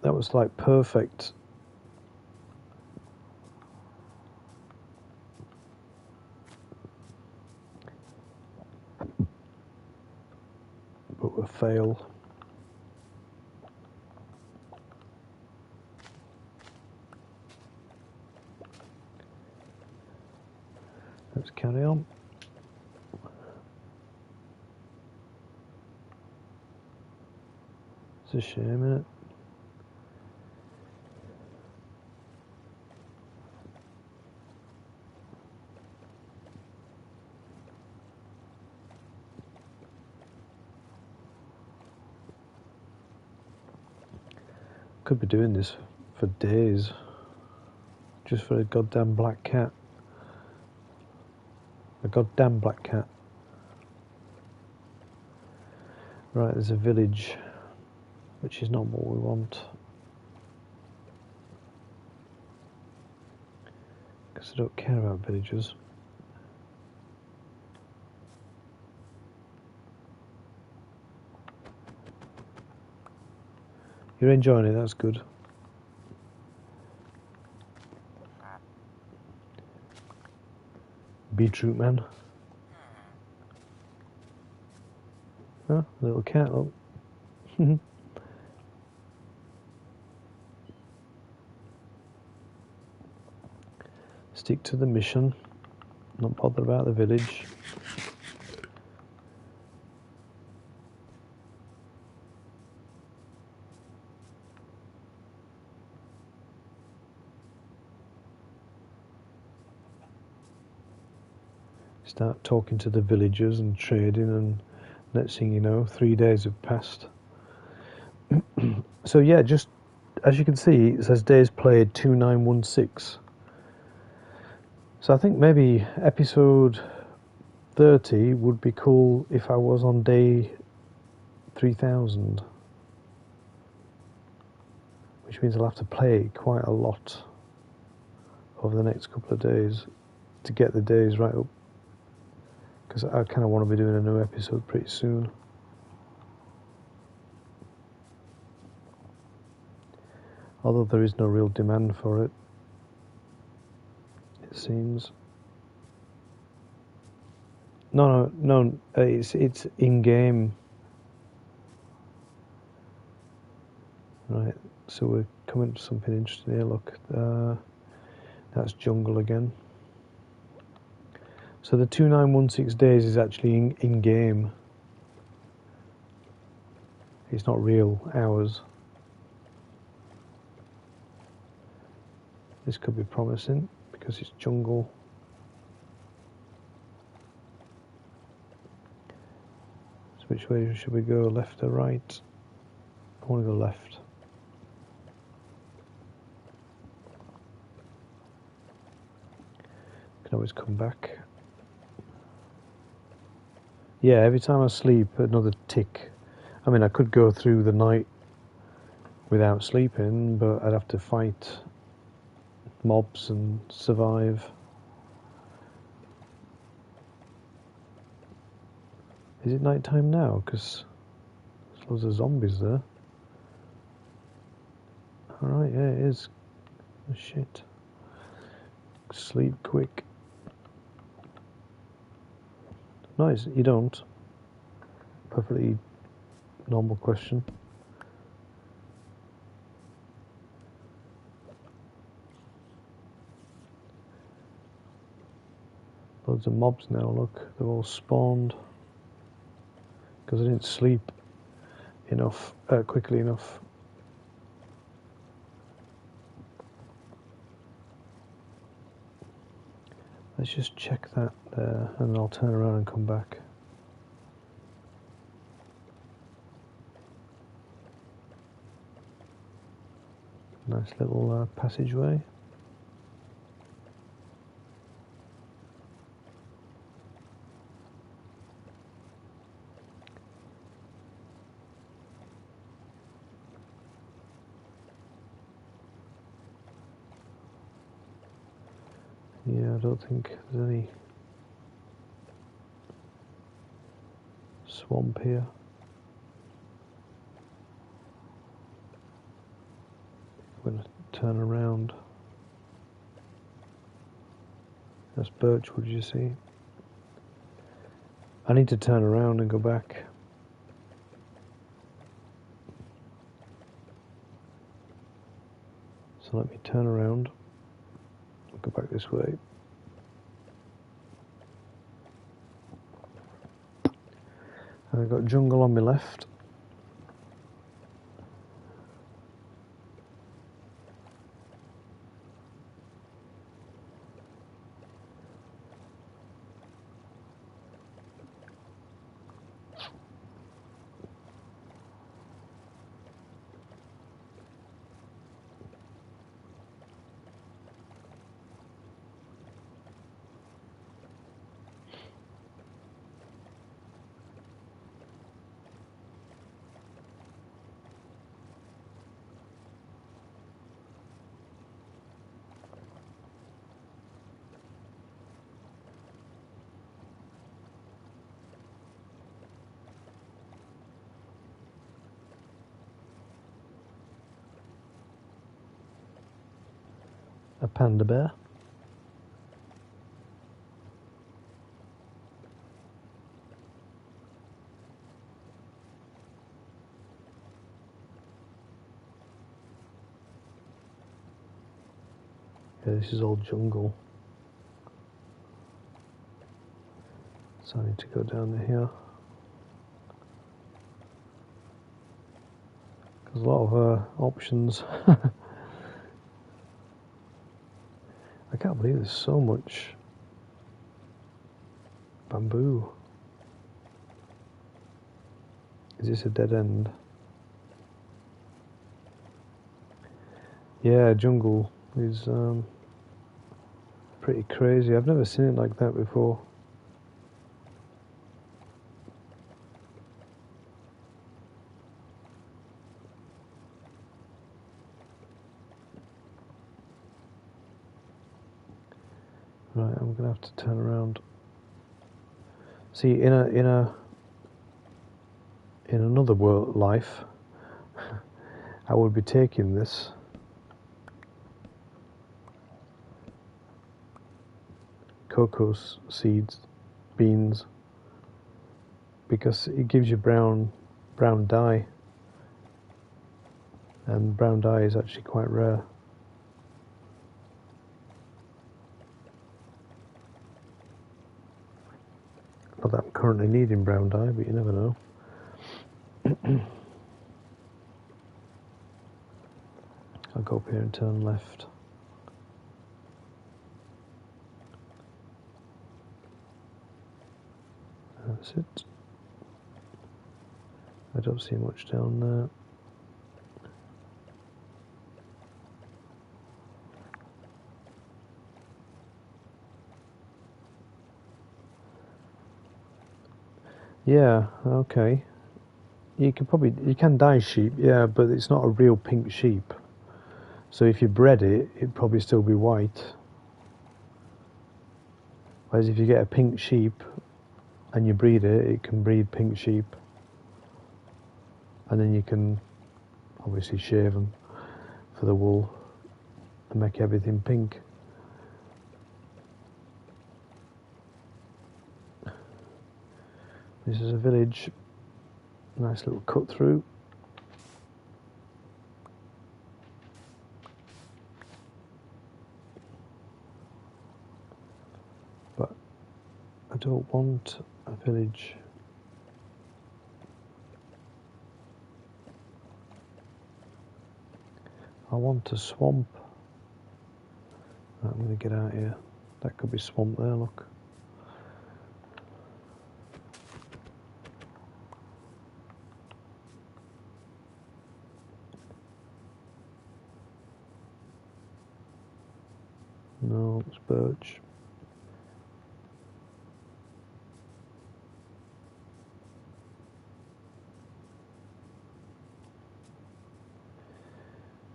Speaker 1: That was like perfect. But we'll fail. Let's carry on. It's a shame, isn't it? Could be doing this for days, just for a goddamn black cat. A goddamn black cat. Right, there's a village, which is not what we want. Because I don't care about villagers. You're enjoying it, that's good. Beetroot man. Oh, little cat, look. Stick to the mission. Not bother about the village. Start talking to the villagers and trading, and next thing you know, 3 days have passed. So yeah, just as you can see, it says days played 2916. So I think maybe episode 30 would be cool if I was on day 3000. Which means I'll have to play quite a lot over the next couple of days to get the days right up. Because I kind of want to be doing a new episode pretty soon. Although there is no real demand for it, it seems. No, it's in-game. Right, so we're coming to something interesting here, look. That's jungle again. So the 2916 days is actually in-game. It's not real hours. This could be promising because it's jungle. So which way should we go, left or right? I want to go left. Can always come back. Yeah, every time I sleep, another tick. I mean, I could go through the night without sleeping, but I'd have to fight mobs and survive. Is it night time now? Because there's loads of zombies there. Alright, yeah, it is. Oh, shit. Sleep quick. No, you don't. Perfectly normal question. Loads of mobs now, look. They've all spawned. Because I didn't sleep enough, quickly enough. Let's just check that there, and then I'll turn around and come back. Nice little passageway. Yeah, I don't think there's any swamp here. I'm going to turn around. That's birchwood, you see. I need to turn around and go back. So let me turn around. Go back this way. And I've got jungle on my left. A panda bear. Yeah, this is all jungle. So I need to go down to here. There's a lot of options. I can't believe there's so much bamboo. Is this a dead end? Yeah, jungle is pretty crazy. I've never seen it like that before. Right, I'm gonna have to turn around. See, in another world life, I would be taking this cocoa seeds, beans, because it gives you brown dye, and brown dye is actually quite rare. Not that I'm currently needing brown dye, but you never know. I'll go up here and turn left. That's it. I don't see much down there. Yeah, okay. You can dye sheep, yeah, but it's not a real pink sheep. So if you bred it, it'd probably still be white. Whereas if you get a pink sheep and you breed it, it can breed pink sheep. And then you can obviously shave them for the wool and make everything pink. This is a village. Nice little cut through. But I don't want a village. I want a swamp. Right, I'm going to get out here. That could be swamp there, look. No, it's birch.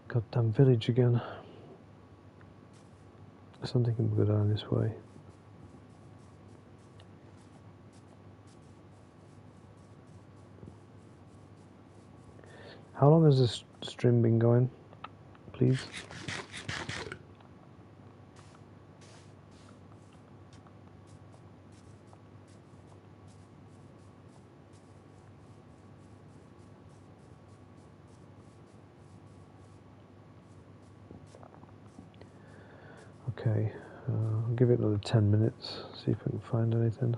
Speaker 1: Goddamn village again. So I'm thinking we'll go down this way. How long has this stream been going, please? Okay, I'll give it another 10 minutes, see if we can find anything.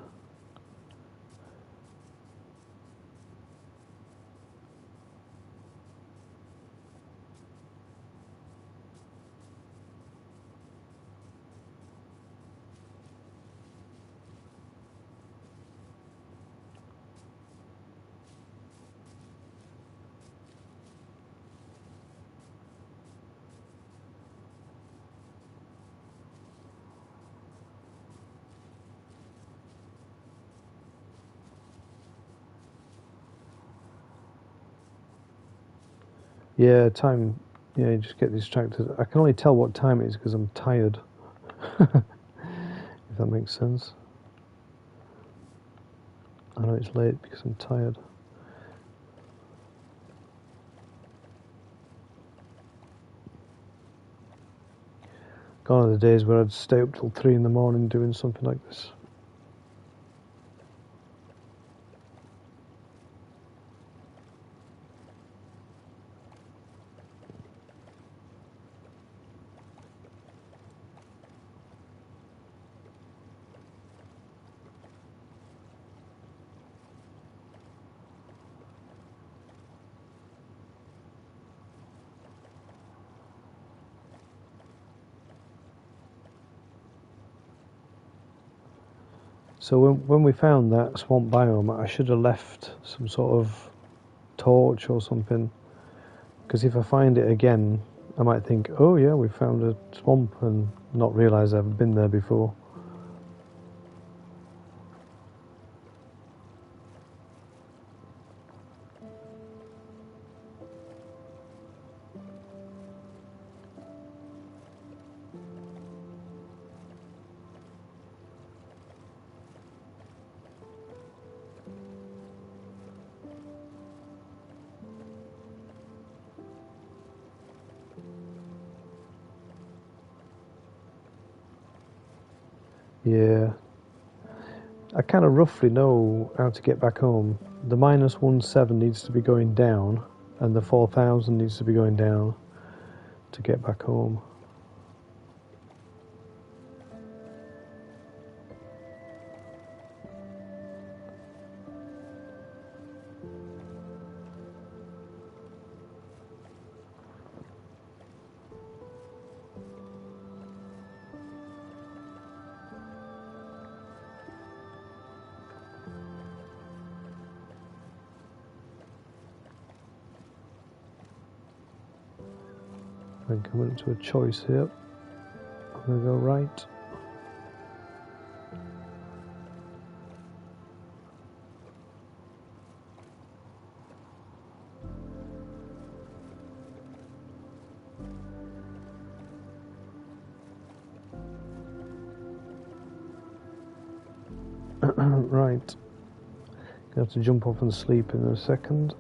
Speaker 1: Yeah, time. Yeah, you just get distracted. I can only tell what time it is because I'm tired. If that makes sense. I know it's late because I'm tired. Gone are the days where I'd stay up till 3 in the morning doing something like this. So when we found that swamp biome, I should have left some sort of torch or something, because if I find it again, I might think, oh yeah, we found a swamp, and not realise I've been there before. Yeah, I kind of roughly know how to get back home. The -17 needs to be going down, and the 4000 needs to be going down to get back home. I'm coming to a choice here. I'm going to go right. Right. Gonna have to jump off and sleep in a second.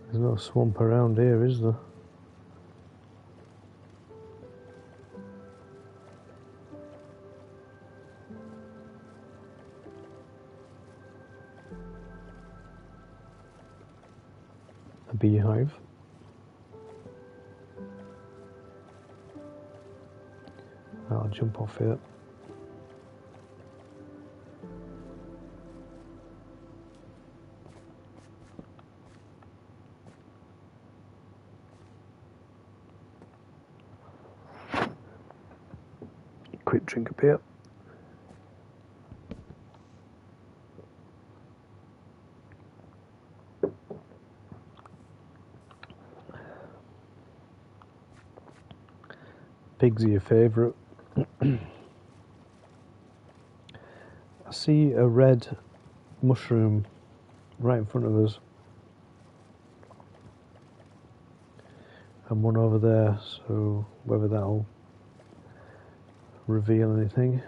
Speaker 1: There's no swamp around here, is there? A beehive. I'll jump off here. Quick drink of beer. Pigs are your favourite. I see a red mushroom right in front of us. And one over there, so whether that'll reveal anything.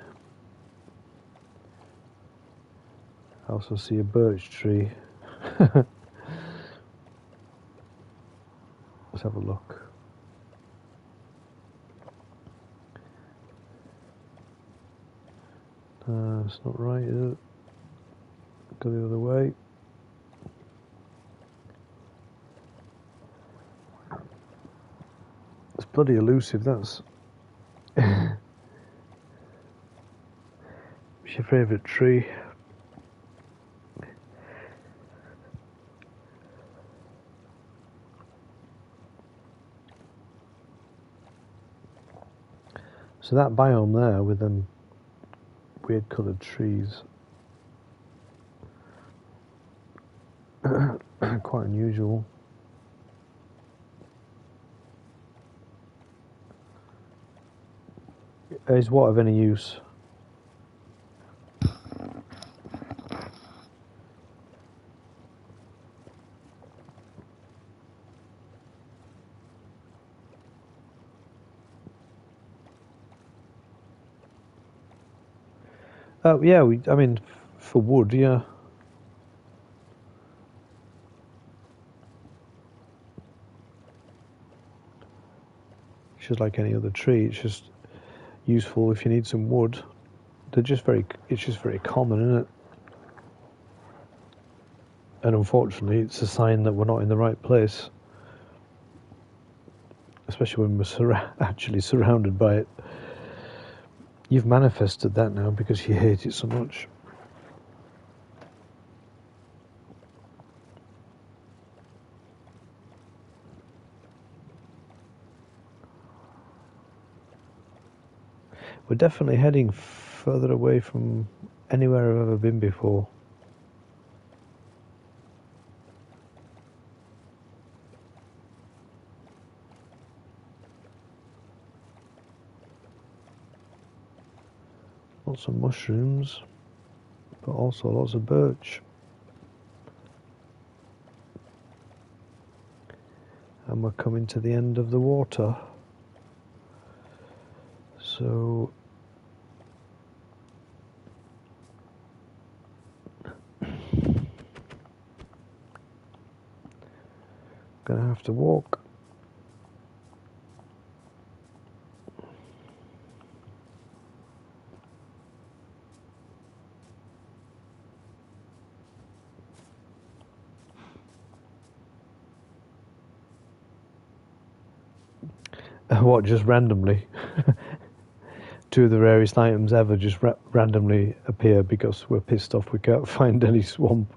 Speaker 1: I also see a birch tree. Let's have a look. It's not right, is it? Go the other way. It's bloody elusive, that's... What's your favourite tree? So that biome there with them weird coloured trees, quite unusual. Is what of any use? Yeah, I mean, for wood, yeah. It's just like any other tree. It's just useful if you need some wood. It's just very common, isn't it? And unfortunately, it's a sign that we're not in the right place. Especially when we're actually surrounded by it. You've manifested that now because you hate it so much. We're definitely heading further away from anywhere I've ever been before. Lots of mushrooms, but also lots of birch. And we're coming to the end of the water. So gonna have to walk. What, just randomly? Two of the rarest items ever just randomly appear because we're pissed off we can't find any swamp.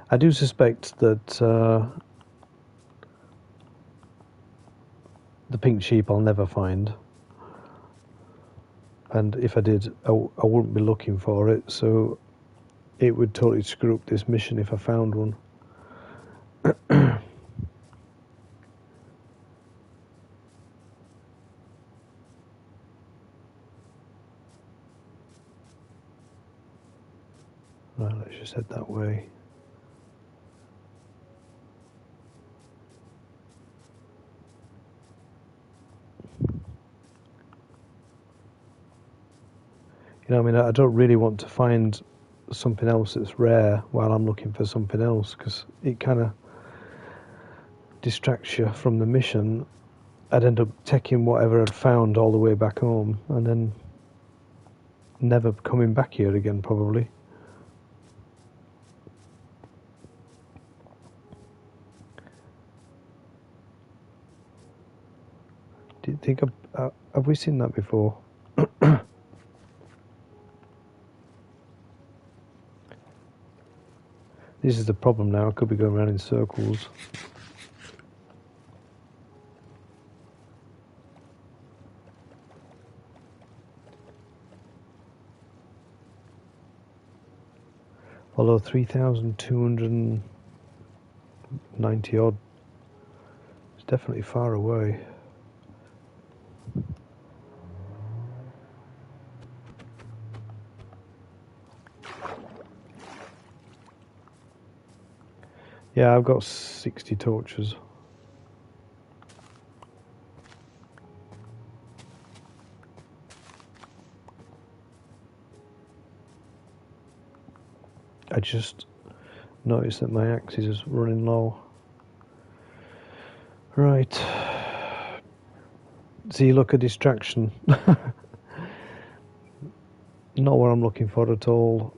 Speaker 1: I do suspect that the pink sheep I'll never find, and if I did, I wouldn't be looking for it, so it would totally screw up this mission if I found one. Right, let's just head that way. You know, I mean, I don't really want to find something else that's rare while I'm looking for something else, because it kind of distracts you from the mission. I'd end up taking whatever I'd found all the way back home and then never coming back here again, probably. Do you think have we seen that before? This is the problem now. I could be going around in circles. Although 3,290 odd is definitely far away. Yeah, I've got 60 torches. I just noticed that my axe is running low. Right. See, look, a distraction. Not what I'm looking for at all.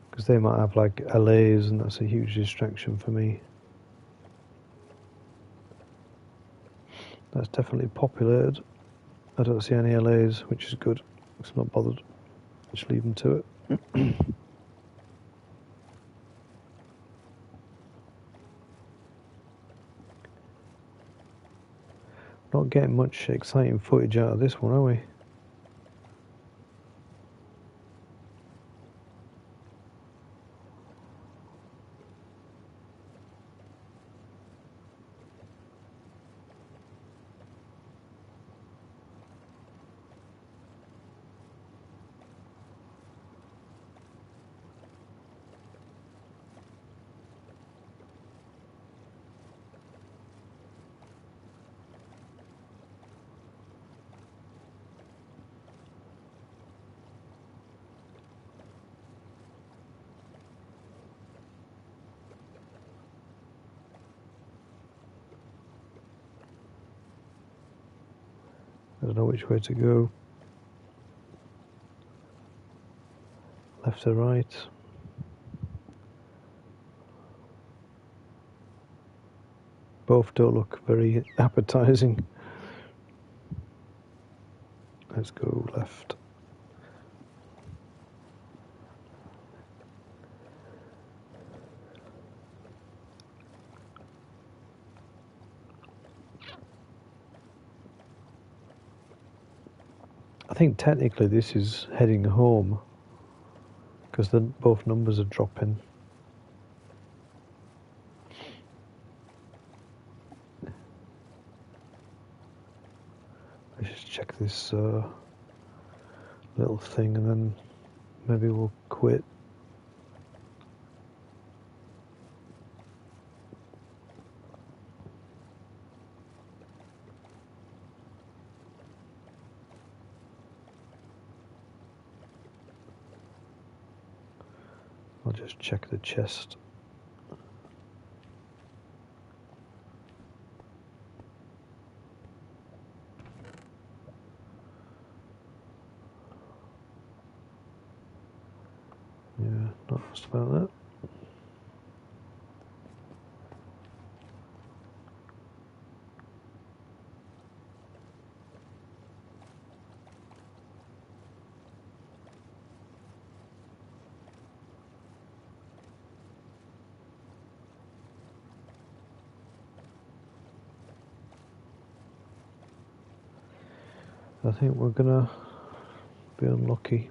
Speaker 1: Because they might have like LAs, and that's a huge distraction for me. That's definitely populated. I don't see any LAs, which is good. It's not bothered. Just leave them to it. Not getting much exciting footage out of this one, are we? I don't know which way to go. Left or right? Both don't look very appetizing. Let's go left. I think technically this is heading home, because both numbers are dropping. Let's just check this little thing and then maybe we'll quit. I'll just check the chest. Yeah, not fussed about that. I think we're gonna be unlucky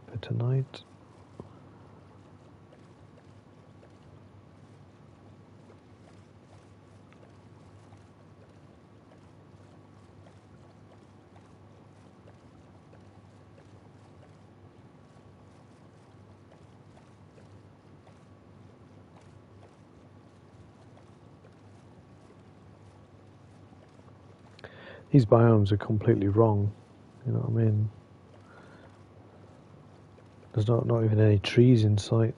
Speaker 1: for tonight. These biomes are completely wrong, you know what I mean? There's not even any trees in sight.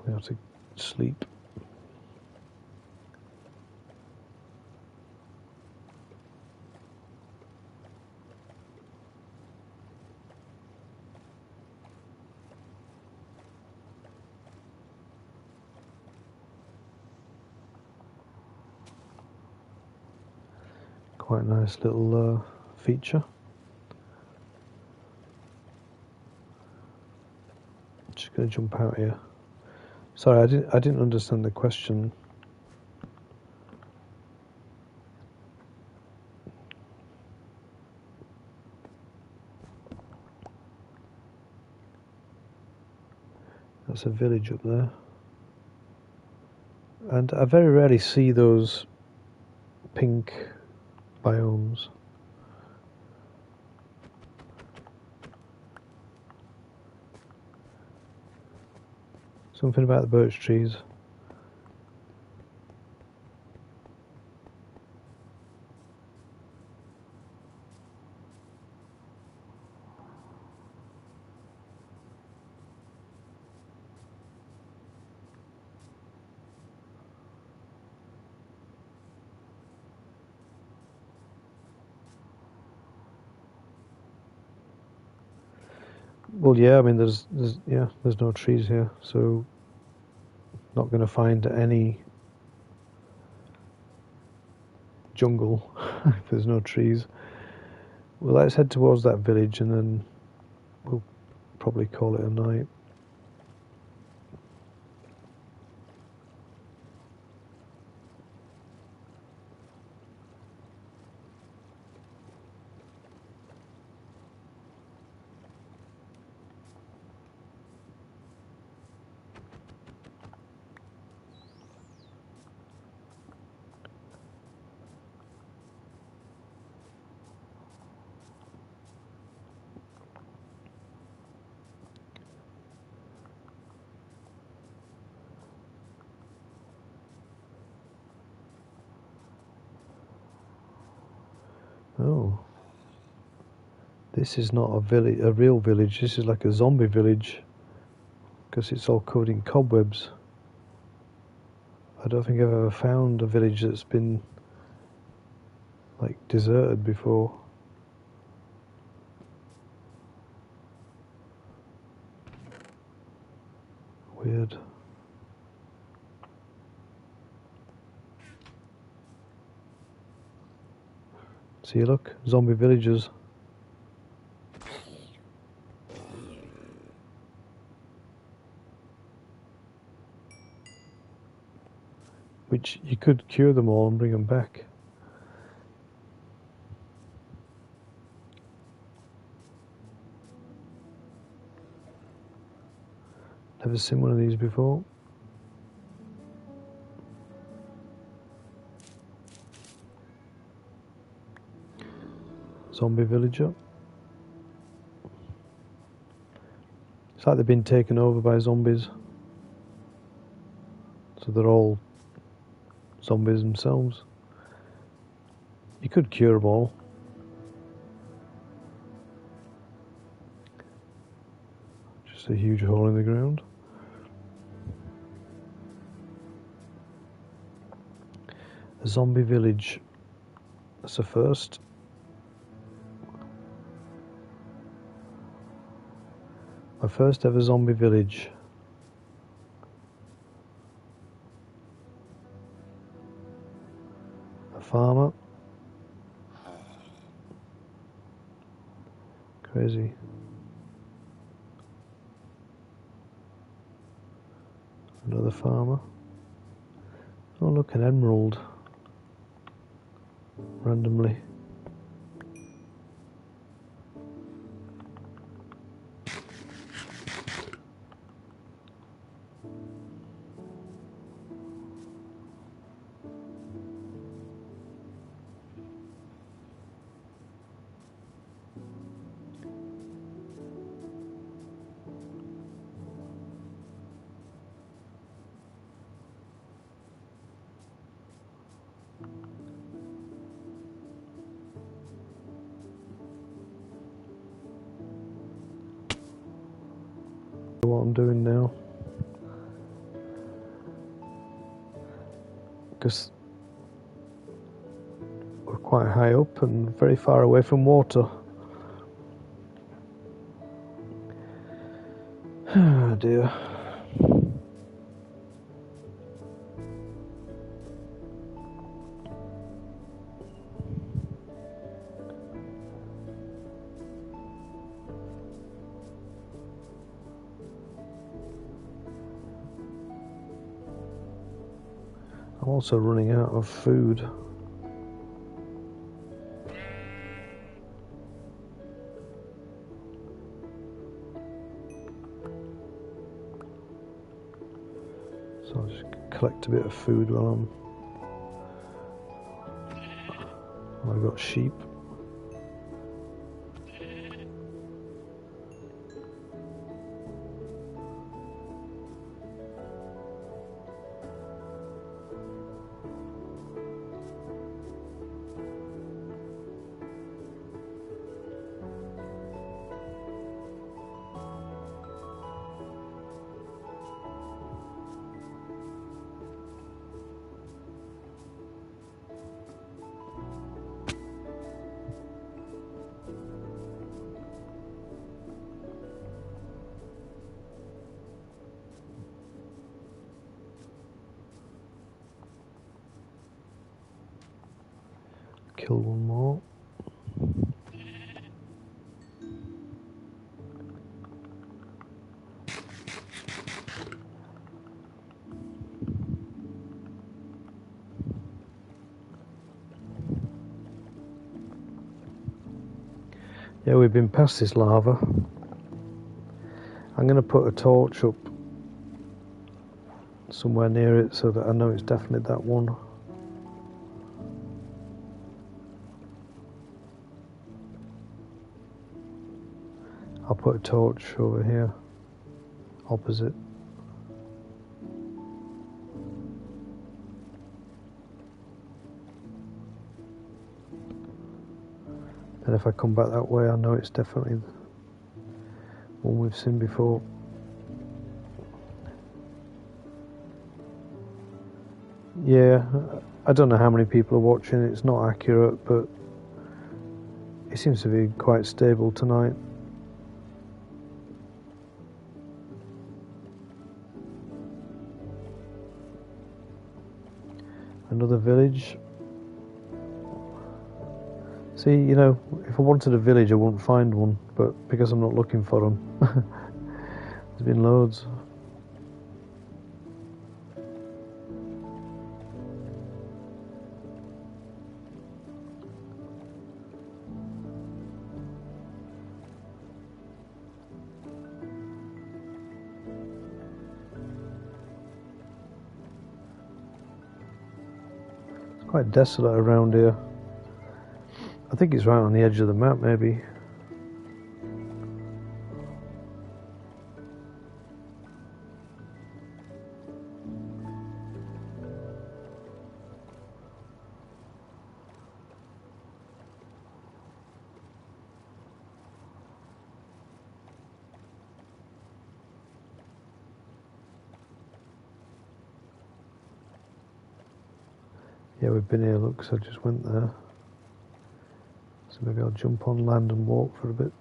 Speaker 1: We have to sleep. Quite a nice little feature. Just gonna jump out here. Sorry, I didn't understand the question. That's a village up there. And I very rarely see those pink biomes. Something about the birch trees. Well, yeah, I mean, there's no trees here, so not going to find any jungle if there's no trees. Well, let's head towards that village and then we'll probably call it a night. Oh, this is not a village, a real village. This is like a zombie village because it's all covered in cobwebs. I don't think I've ever found a village that's been like deserted before. Weird. See, look, zombie villagers. Which you could cure them all and bring them back. Never seen one of these before. Zombie villager. It's like they've been taken over by zombies. So they're all zombies themselves. You could cure them all. Just a huge hole in the ground. A zombie village. That's a first. My first ever zombie village. A farmer. Crazy. Another farmer. Oh look, an emerald. Randomly. What I'm doing now, because we're quite high up and very far away from water. Oh dear. I'm also running out of food. So I'll just collect a bit of food while I've got sheep. Kill one more. Yeah, we've been past this lava. I'm going to put a torch up somewhere near it so that I know it's definitely that one. I'll put a torch over here, opposite. And if I come back that way, I know it's definitely one we've seen before. Yeah, I don't know how many people are watching, it's not accurate, but it seems to be quite stable tonight. Another village. See, you know, if I wanted a village I wouldn't find one, but because I'm not looking for them, there's been loads. It's quite desolate around here. I think it's right on the edge of the map, maybe. Yeah, we've been here, look, so I just went there. So maybe I'll jump on land and walk for a bit.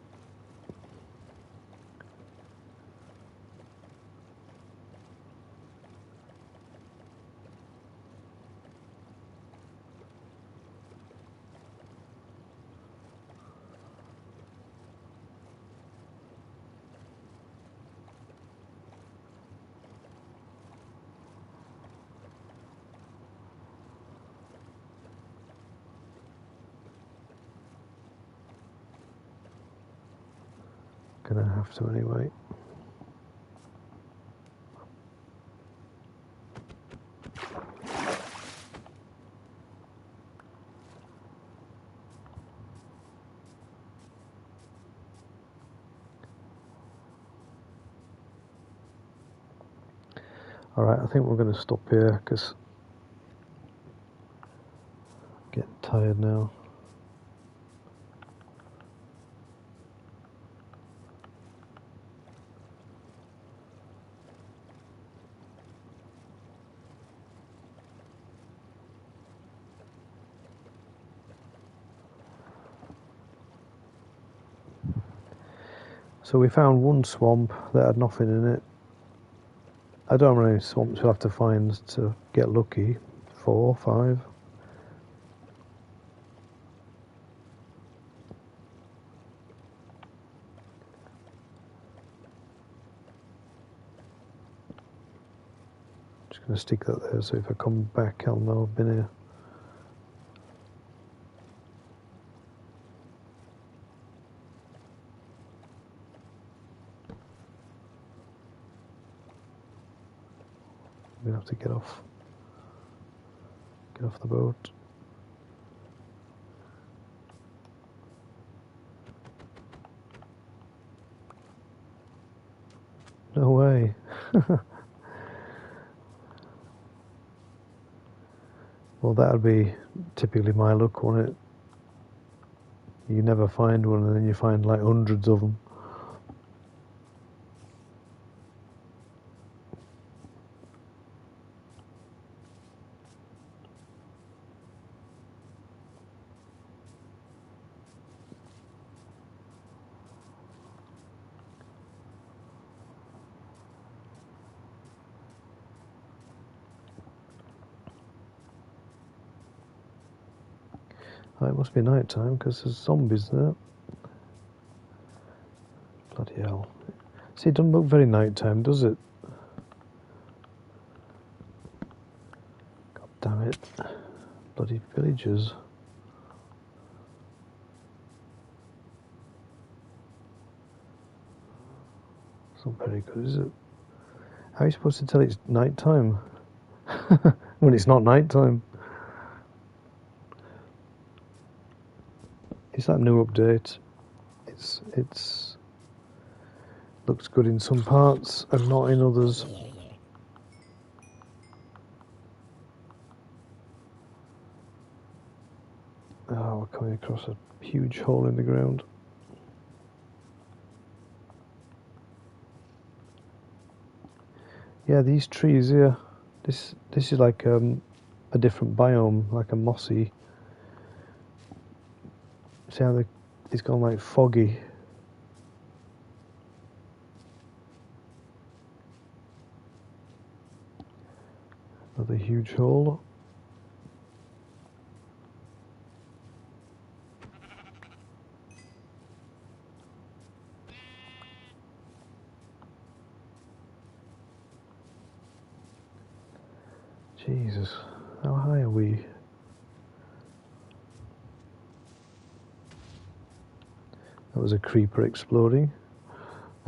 Speaker 1: Gonna have to anyway. Alright, I think we're going to stop here because I'm getting tired now. So we found one swamp that had nothing in it. I don't know how many swamps we'll have to find to get lucky. 4, 5. Just going to stick that there so if I come back I'll know I've been here. I'm going to have to get off the boat. No way. Well, that would be typically my luck, wouldn't it? You never find one and then you find like hundreds of them. Oh, it must be night time because there's zombies there. Bloody hell. See, it doesn't look very night time, does it? God damn it. Bloody villagers. It's not very good, is it? How are you supposed to tell it's night time when it's not night time? Is that new update? It's looks good in some parts and not in others. Oh, we're coming across a huge hole in the ground. Yeah, these trees here. This is like a different biome, like a mossy. See how it's gone like foggy. Another huge hole. Jesus, how high are we? That was a creeper exploding.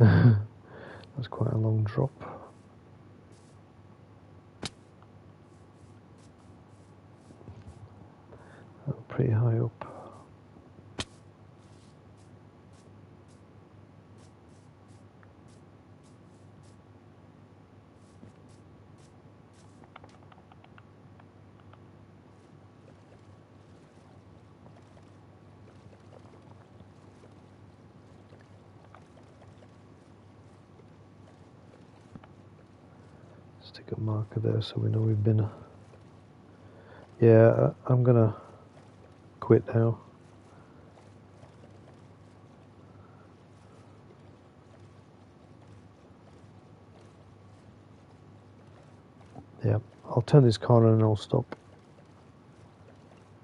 Speaker 1: That's quite a long drop. Pretty high up. Stick a marker there so we know we've been. Yeah, I'm gonna quit now. Yeah, I'll turn this corner and I'll stop.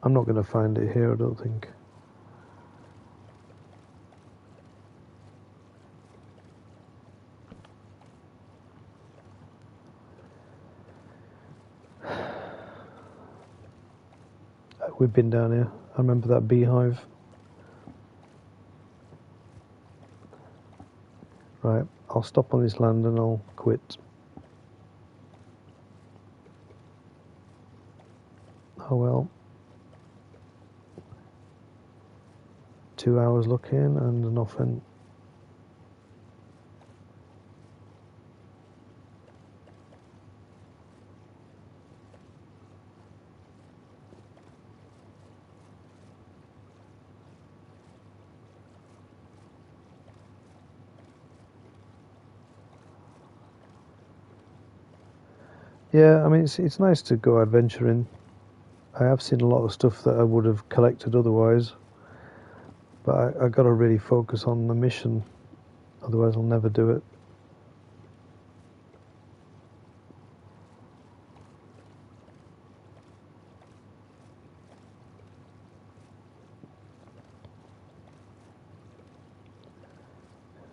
Speaker 1: I'm not going to find it here, I don't think. We've been down here. I remember that beehive. Right, I'll stop on this land and I'll quit. Oh well. 2 hours looking and nothing. Yeah, I mean, it's nice to go adventuring. I have seen a lot of stuff that I would have collected otherwise, but I got to really focus on the mission, otherwise I'll never do it.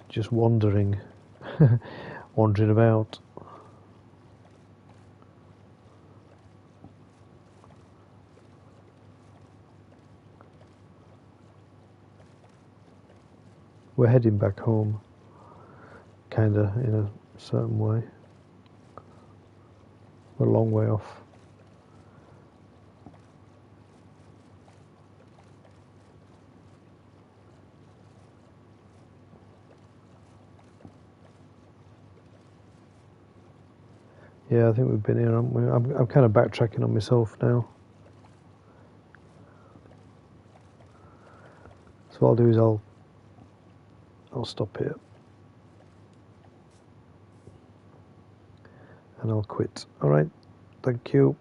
Speaker 1: Just wandering, wandering about. We're heading back home, kinda, in a certain way. We're a long way off. Yeah, I think we've been here, haven't we? I'm kind of backtracking on myself now. So what I'll do is I'll stop here. And I'll quit. Alright, thank you.